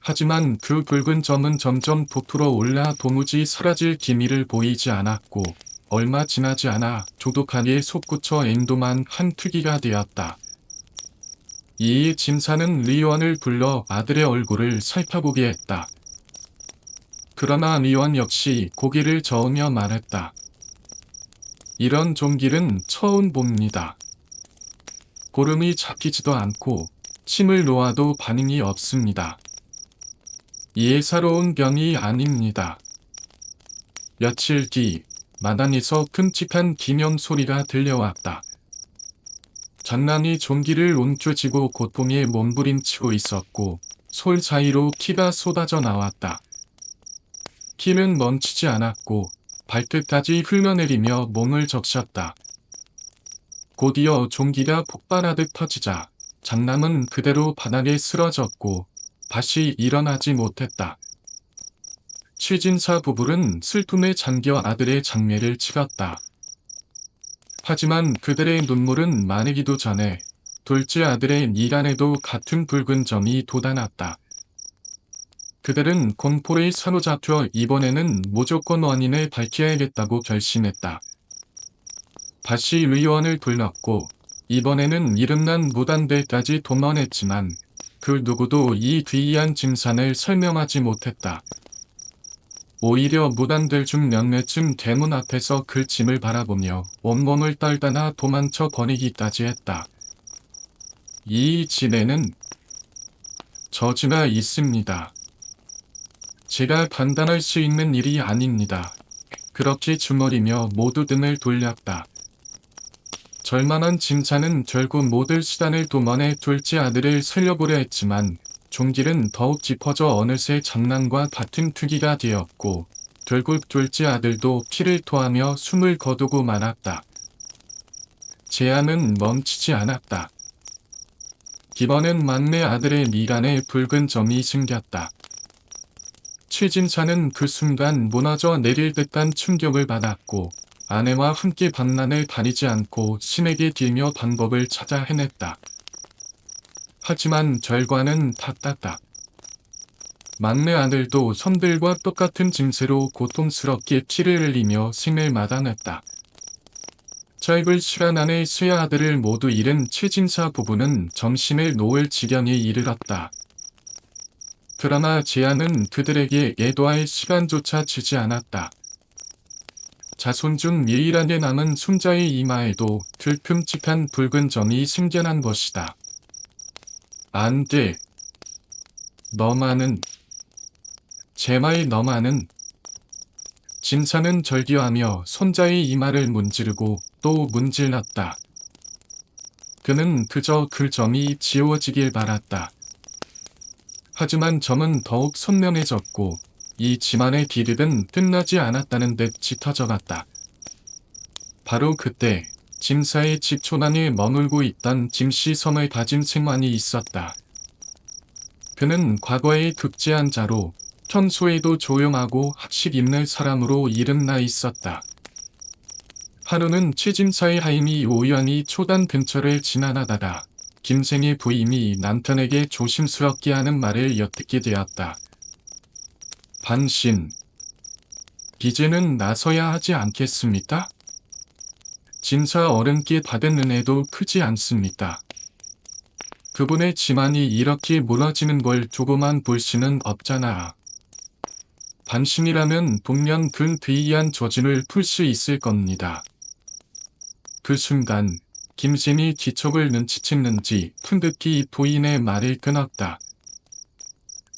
하지만 그 붉은 점은 점점 부풀어 올라 도무지 사라질 기미를 보이지 않았고 얼마 지나지 않아 조독하게 솟구쳐 앵도만 한 특이가 되었다. 이에 짐사는 리원을 불러 아들의 얼굴을 살펴보게 했다. 그러나 리원 역시 고개를 저으며 말했다. 이런 종길은 처음 봅니다. 고름이 잡히지도 않고 침을 놓아도 반응이 없습니다. 예사로운 병이 아닙니다. 며칠 뒤 마당에서 끔찍한 기명 소리가 들려왔다. 장난이 종기를 움켜쥐고 고통에 몸부림치고 있었고 솔 사이로 피가 쏟아져 나왔다. 피는 멈추지 않았고 발끝까지 흘러내리며 몸을 적셨다. 곧이어 종기가 폭발하듯 터지자 장남은 그대로 바닥에 쓰러졌고 다시 일어나지 못했다. 최진사 부부는 슬픔에 잠겨 아들의 장례를 치렀다. 하지만 그들의 눈물은 마르기도 전에 둘째 아들의 미간에도 같은 붉은 점이 돋아났다. 그들은 공포에 사로잡혀 이번에는 무조건 원인을 밝혀야겠다고 결심했다. 다시 의원을 불렀고 이번에는 이름난 무단들까지 동원했지만 그 누구도 이 귀한 증산을 설명하지 못했다. 오히려 무단들 중 몇몇은 대문 앞에서 그 짐을 바라보며 온몸을 떨다나 도망쳐 버리기까지 했다. 이 집에는 저주가 있습니다. 제가 판단할 수 있는 일이 아닙니다. 그렇게 주머리며 모두 등을 돌렸다. 절만한 짐사는 결국 모든 수단을 동원해 둘째 아들을 살려보려 했지만 종길은 더욱 짚어져 어느새 장난과 같은 투기가 되었고 결국 둘째 아들도 피를 토하며 숨을 거두고 말았다. 재앙은 멈추지 않았다. 이번엔 막내 아들의 미간에 붉은 점이 생겼다. 최진사는 그 순간 무너져 내릴 듯한 충격을 받았고 아내와 함께 방난을 가리지 않고 신에게 빌며 방법을 찾아 헤맸다. 하지만 결과는 같았다. 막내 아들도 선들과 똑같은 짐새로 고통스럽게 피를 흘리며 생을 마감했다. 짧은 시간 안에 세 아들을 모두 잃은 최진사 부부는 정신을 놓을 지경에 이르렀다. 그러나 재앙은 그들에게 애도할 시간조차 주지 않았다. 자손 중 유일하게 남은 손자의 이마에도 들큼직한 붉은 점이 생겨난 것이다. 안 돼. 너만은. 제발 너만은. 진사는 절규하며 손자의 이마를 문지르고 또 문질렀다. 그는 그저 그 점이 지워지길 바랐다. 하지만 점은 더욱 선명해졌고 이 집안의 비극은 끝나지 않았다는 듯 짙어져갔다. 바로 그때 짐사의 집 초단에 머물고 있던 짐씨 섬을 가진 생환이 있었다. 그는 과거의 급제한 자로 평소에도 조용하고 학식 있는 사람으로 이름나 있었다. 하루는 최짐사의 하임이 우연히 초단 근처를 지나가다가 김생의 부임이 남편에게 조심스럽게 하는 말을 엿듣게 되었다. 반신, 이제는 나서야 하지 않겠습니까? 짐사 어른께 받은 은혜도 크지 않습니까? 그분의 집안이 이렇게 무너지는 걸 두고만 볼 수는 없잖아. 반신이라면 분명 그 괴이한 조짐을 풀 수 있을 겁니다. 그 순간 김생이 기척을 눈치챘는지 풍급히 부인의 말을 끊었다.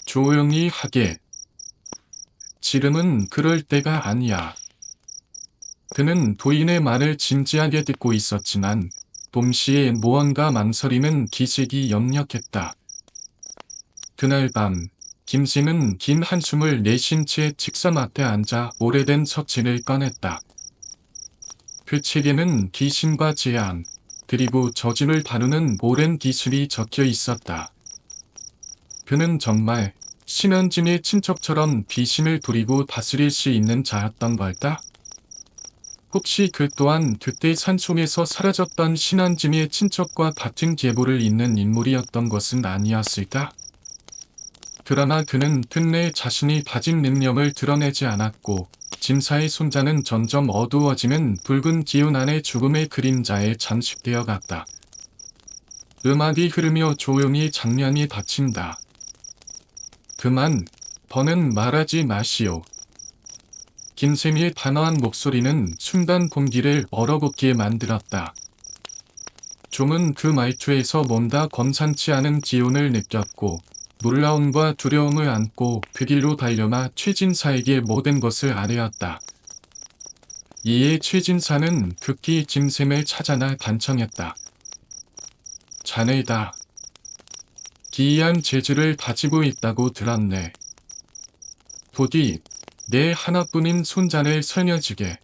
조용히 하게. 지금은 그럴 때가 아니야. 그는 부인의 말을 진지하게 듣고 있었지만 동시에 무언가 망설이는 기색이 역력했다. 그날 밤 김생은 긴 한숨을 내쉰 채 책상 앞에 앉아 오래된 서책을 꺼냈다. 그 책에는 귀신과 재앙, 그리고 저주를 다루는 오랜 기술이 적혀 있었다. 그는 정말 신한진의 친척처럼 귀신을 부리고 다스릴 수 있는 자였던 걸까? 혹시 그 또한 그때 산속에서 사라졌던 신한진의 친척과 같은 계보를 잇는 인물이었던 것은 아니었을까? 그러나 그는 끝내 자신이 가진 능력을 드러내지 않았고 짐사의 손자는 점점 어두워지는 붉은 기운 안에 죽음의 그림자에 잠식되어 갔다. 음악이 흐르며 조용히 장면이 닫힌다. 그만, 더는 말하지 마시오. 김샘이의 단호한 목소리는 순간 공기를 얼어붙게 만들었다. 좀은 그 말투에서 뭔가 검산치 않은 기운을 느꼈고 놀라움과 두려움을 안고 그 길로 달려나 최진사에게 모든 것을 아뢰었다. 이에 최진사는 급히 김샘을 찾아나 간청했다. 자네다. 기이한 재주를 가지고 있다고 들었네. 부디 내 하나뿐인 손자를 살려주게.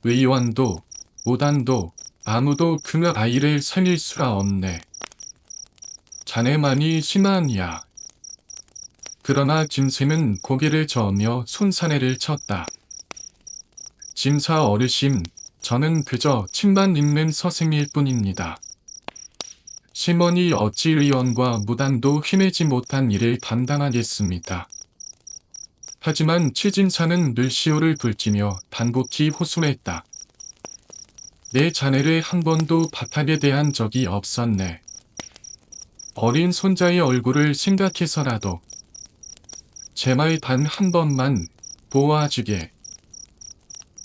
의원도 오단도 아무도 그 아이를 살릴 수가 없네. 자네만이 신한이야. 그러나 짐샘은 고개를 저으며 손사래를 쳤다. 짐사 어르신, 저는 그저 책만 읽는 서생일 뿐입니다. 시몬이 어찌 의원과 무단도 해내지 못한 일을 감당하겠습니까? 하지만 최진사는 늘시오를 굴지며 단복히 호소했다. 내 자네를 한 번도 박하게 대한 적이 없었네. 어린 손자의 얼굴을 생각해서라도 제발 단 한 번만 보아주게.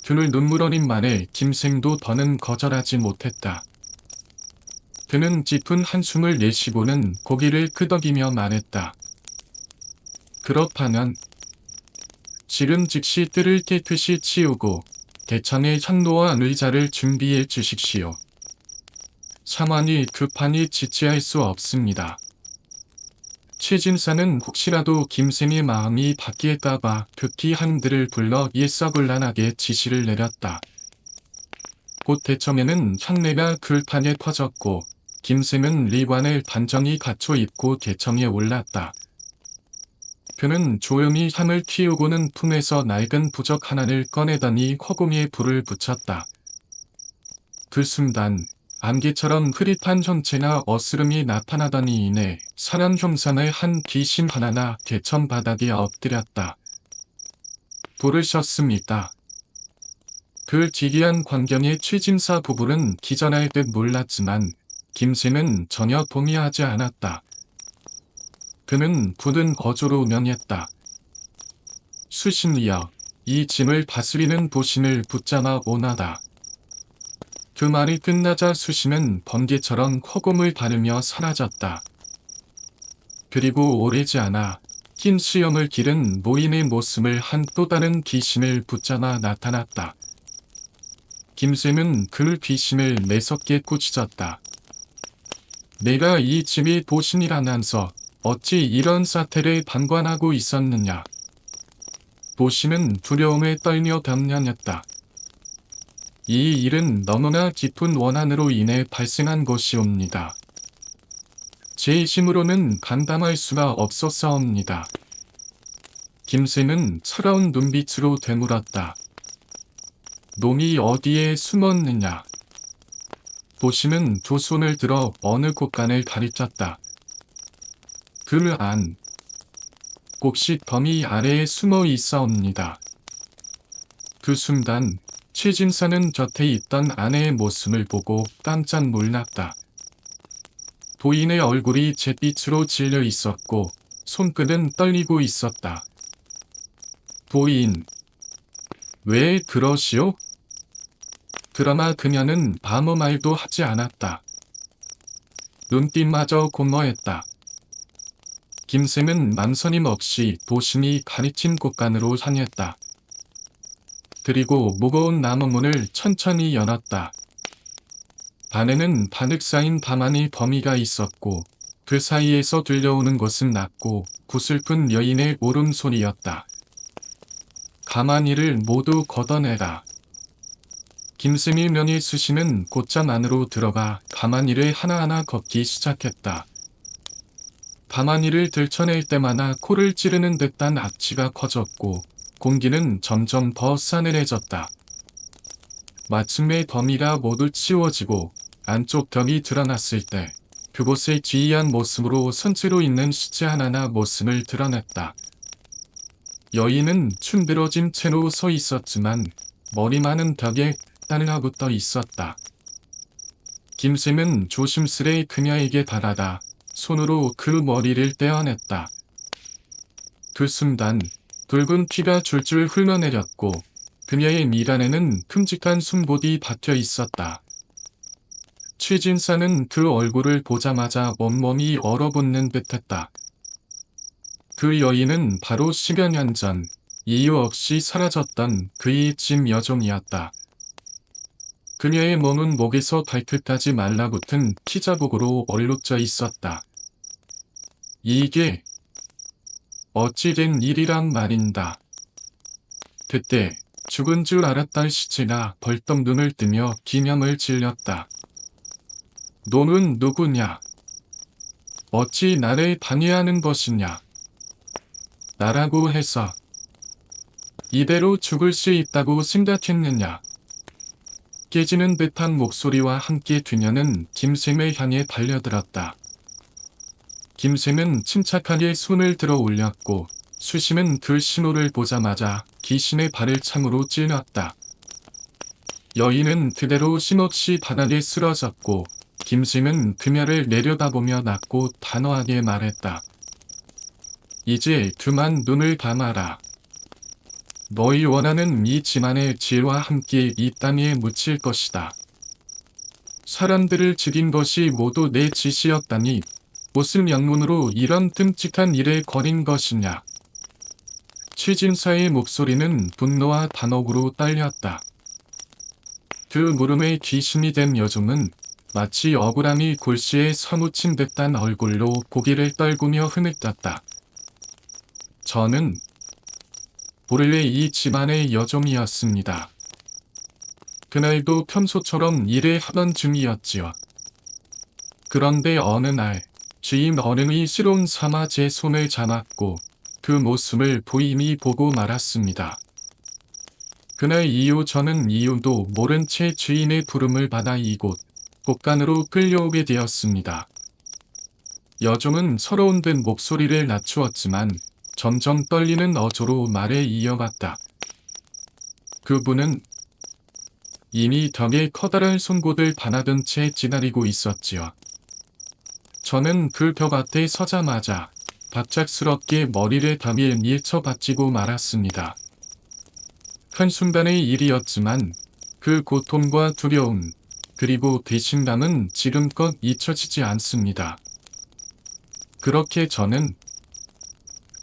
그를 눈물 어린 말에 김생도 더는 거절하지 못했다. 그는 짙은 한숨을 내쉬고는 고개를 끄덕이며 말했다. 그렇다면 지금 즉시 뜰을 깨끗이 치우고 대창의 향로와 의자를 준비해 주십시오. 상황이 급하니 지체할 수 없습니다. 최진사는 혹시라도 김생의 마음이 바뀔까봐 급히 한들을 불러 일사불란하게 지시를 내렸다. 곧 대청에는 향내가 글판에 퍼졌고 김생은 리관을 단정히 갖춰 입고 대청에 올랐다. 그는 조용히 향을 피우고는 품에서 낡은 부적 하나를 꺼내더니 허공에 불을 붙였다. 그 순간 안개처럼 흐릿한 형체나 어스름이 나타나더니 이내 사람 형상의 한 귀신 하나가 개천 바닥에 엎드렸다. 부르셨습니다. 그 기이한 광경에 최진사 부부는 기절할 듯 몰랐지만 김새는 전혀 동의하지 않았다. 그는 굳은 어조로 명했다. 수신이여, 이 짐을 다스리는 도신을 붙잡아 오나다. 그 말이 끝나자 수신은 번개처럼 허공을 가르며 사라졌다. 그리고 오래지 않아 흰 수염을 기른 노인의 모습을 한 또 다른 귀신을 붙잡아 나타났다. 김새는 그 귀신을 매섭게 꾸짖었다. 내가 이 집이 도신이라면서 어찌 이런 사태를 방관하고 있었느냐. 도신은 두려움에 떨며 변명했다. 이 일은 너무나 깊은 원한으로 인해 발생한 것이옵니다. 제 힘으로는 감당할 수가 없었사옵니다. 김새는 차가운 눈빛으로 되물었다. 놈이 어디에 숨었느냐. 도신은 두 손을 들어 어느 곳간을 가리켰다. 그 안, 곡식 더미 아래에 숨어 있사옵니다. 그 순간 최진사는 곁에 있던 아내의 모습을 보고 깜짝 놀랐다. 도인의 얼굴이 잿빛으로 질려 있었고 손끝은 떨리고 있었다. 도인, 왜 그러시오? 그러나 그녀는 아무 말도 하지 않았다. 눈빛마저 공허했다. 김새는 망설임 없이 도신이 가리킨 곳간으로 향했다. 그리고 무거운 나무문을 천천히 열었다. 안에는 바득 쌓인 가만히 더미가 있었고 그 사이에서 들려오는 것은 낮고 구슬픈 여인의 울음소리였다. 가만히를 모두 걷어내라. 김승희 명의 수신은 곧장 안으로 들어가 가만히를 하나하나 걷기 시작했다. 가만히를 들춰낼 때마다 코를 찌르는 듯한 악취가 커졌고 공기는 점점 더 싸늘해졌다. 마침내 더미가 모두 치워지고 안쪽 벽이 드러났을 때 그곳에 기이한 모습으로 선체로 있는 시체 하나나 모습을 드러냈다. 여인은 충들어진 채로 서 있었지만 머리만은 벽에 따르나붙어 있었다. 김새는 조심스레 그녀에게 다가가 손으로 그 머리를 떼어냈다. 그 순간 붉은 피가 줄줄 흘러내렸고 그녀의 미간에는 큼직한 숨봇이 박혀 있었다. 최진사는 그 얼굴을 보자마자 온몸이 얼어붙는 듯했다. 그 여인은 바로 10여년 전 이유 없이 사라졌던 그의 집 여종이었다. 그녀의 몸은 목에서 발끝까지 말라붙은 피자국으로 얼룩져 있었다. 이게 어찌된 일이란 말인다. 그때 죽은 줄 알았던 시체가 벌떡 눈을 뜨며 기념을 질렸다. 너는 누구냐? 어찌 나를 방해하는 것이냐? 나라고 해서 이대로 죽을 수 있다고 생각했느냐? 깨지는 듯한 목소리와 함께 그녀는 김샘을 향해 달려들었다. 김샘은 침착하게 손을 들어 올렸고 수심은 그 신호를 보자마자 귀신의 발을 창으로 찔렀다. 여인은 그대로 쉼없이 바닥에 쓰러졌고 김샘은 그녀를 내려다보며 낮고 단호하게 말했다. 이제 그만 눈을 감아라. 너희 원하는 이 집안의 죄와 함께 이 땅에 묻힐 것이다. 사람들을 죽인 것이 모두 내 짓이었다니 무슨 영문으로 이런 끔찍한 일을 벌인 것이냐. 최진사의 목소리는 분노와 단혹으로 떨렸다. 그 물음에 귀신이 된 여종은 마치 억울함이 골시에 사무친 듯한 얼굴로 고개를 떨구며 흐느꼈다. 저는 본래 이 집안의 여종이었습니다. 그날도 평소처럼 일을 하던 중이었지요. 그런데 어느 날 주인 어른이 시론 삼아 제 손을 잡았고 그 모습을 부인이 보고 말았습니다. 그날 이후 저는 이유도 모른 채 주인의 부름을 받아 이곳 곳간으로 끌려오게 되었습니다. 여종은 서러운 듯 목소리를 낮추었지만 점점 떨리는 어조로 말을 이어갔다. 그분은 이미 벽에 커다란 송곳을 반하던 채 지나리고 있었지요. 저는 그 벽 앞에 서자마자 갑작스럽게 머리를 담일 밀쳐 바치고 말았습니다. 한순간의 일이었지만 그 고통과 두려움, 그리고 배신감은 지금껏 잊혀지지 않습니다. 그렇게 저는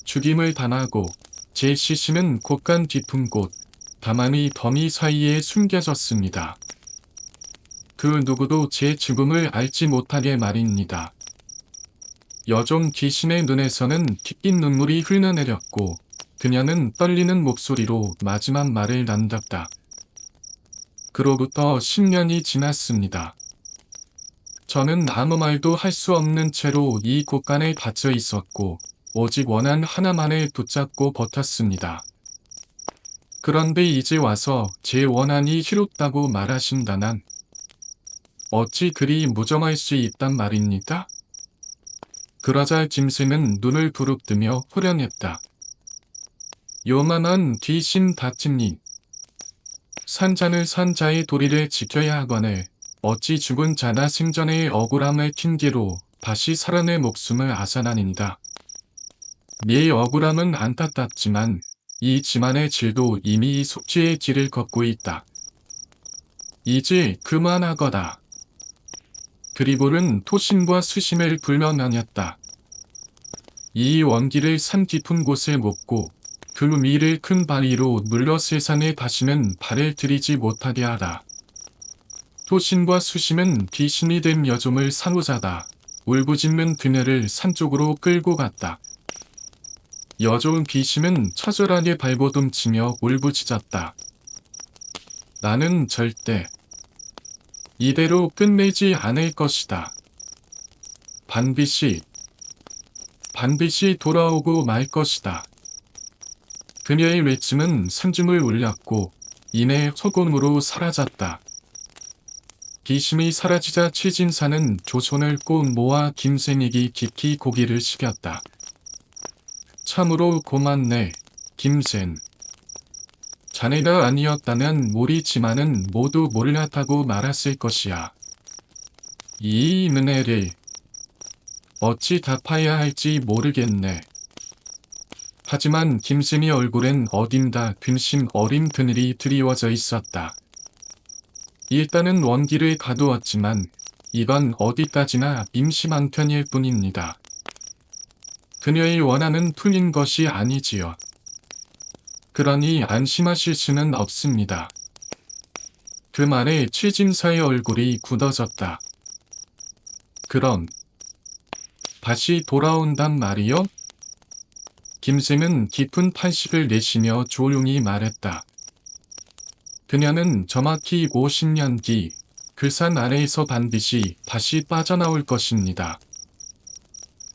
죽임을 당하고 제 시신은 곳간 깊은 곳, 가만히 더미 사이에 숨겨졌습니다. 그 누구도 제 죽음을 알지 못하게 말입니다. 여종 귀신의 눈에서는 핏긴 눈물이 흘러내렸고 그녀는 떨리는 목소리로 마지막 말을 남겼다. 그로부터 10년이 지났습니다. 저는 아무 말도 할 수 없는 채로 이 곳간에 갇혀 있었고 오직 원한 하나만을 붙잡고 버텼습니다. 그런데 이제 와서 제 원한이 희롭다고 말하신다난 어찌 그리 무정할 수 있단 말입니까? 그러자 짐승은 눈을 부릅뜨며 호령했다. 요만한 귀신 다친님. 산자는 산자의 도리를 지켜야 하거늘 어찌 죽은 자나 생전의 억울함을 핑계로 다시 살아내 목숨을 앗아나닌다. 네 억울함은 안타깝지만 이 집안의 질도 이미 속죄의 길을 걷고 있다. 이제 그만하거라. 그리고는 토심과 수심을 불면하였다. 이 원기를 산 깊은 곳에 묻고 그 위를 큰 바위로 눌러 세상에 다시는 발을 들이지 못하게 하라. 토심과 수심은 귀신이 된 여종을 사로잡아 울부짖는 그녀를 산 쪽으로 끌고 갔다. 여종 귀신은 처절하게 발버둥치며 울부짖었다. 나는 절대 이대로 끝내지 않을 것이다. 반드시 돌아오고 말 것이다. 그녀의 외침은 산중을 울렸고 이내 소곤으로 사라졌다. 귀신이 사라지자 최진사는 조손을 꼭 모아 김생에게 깊이 고개를 숙였다. 참으로 고맙네, 김생. 자네가 아니었다면 우리 집안은 모두 몰락하고 말았을 것이야. 이 은혜를 어찌 갚아야 할지 모르겠네. 하지만 김생의 얼굴엔 어딘가 근심 어린 그늘이 드리워져 있었다. 일단은 원기를 가두었지만 이건 어디까지나 임시방편일 뿐입니다. 그녀의 원한은 풀린 것이 아니지요. 그러니 안심하실 수는 없습니다. 그 말에 최진사의 얼굴이 굳어졌다. 그럼 다시 돌아온단 말이요? 김생은 깊은 탄식을 내쉬며 조용히 말했다. 그녀는 정확히 50년 뒤 그 산 아래에서 반드시 다시 빠져나올 것입니다.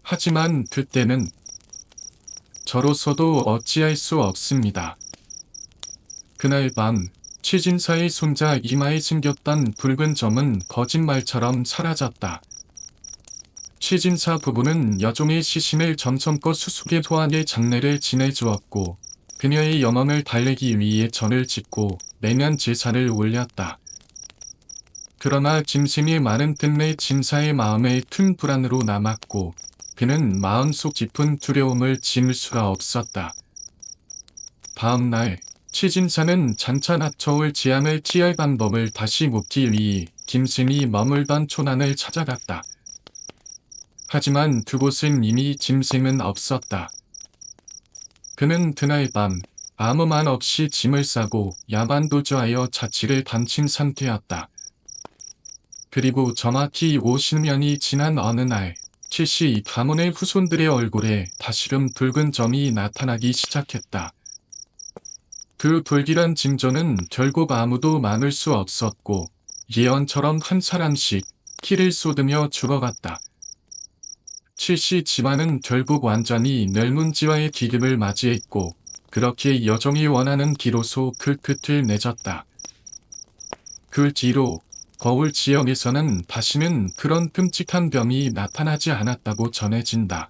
하지만 그때는 저로서도 어찌할 수 없습니다. 그날 밤 최진사의 손자 이마에 생겼던 붉은 점은 거짓말처럼 사라졌다. 최진사 부부는 여종의 시신을 점성껏 수수께 소환의 장례를 지내주었고 그녀의 영혼을 달래기 위해 절을 짓고 매년 제사를 올렸다. 그러나 짐승의 많은 틈내 진사의 마음에 큰 불안으로 남았고 그는 마음속 깊은 두려움을 지울 수가 없었다. 다음 날 최진사는 장차 닥쳐올 재앙을 피할 방법을 다시 묻기 위해 짐승이 머물던 초난을 찾아갔다. 하지만 그곳은 이미 짐승은 없었다. 그는 그날 밤 아무 말 없이 짐을 싸고 야반도주하여 자취를 단친 상태였다. 그리고 정확히 50년이 지난 어느 날 최씨 가문의 후손들의 얼굴에 다시금 붉은 점이 나타나기 시작했다. 그 불길한 징조는 결국 아무도 막을 수 없었고 예언처럼 한 사람씩 피를 쏟으며 죽어갔다. 최씨 집안은 결국 완전히 멸문지화의 기름을 맞이했고 그렇게 여종이 원하는 기로소 그 끝을 맺었다. 그 뒤로 거울 지역에서는 다시는 그런 끔찍한 병이 나타나지 않았다고 전해진다.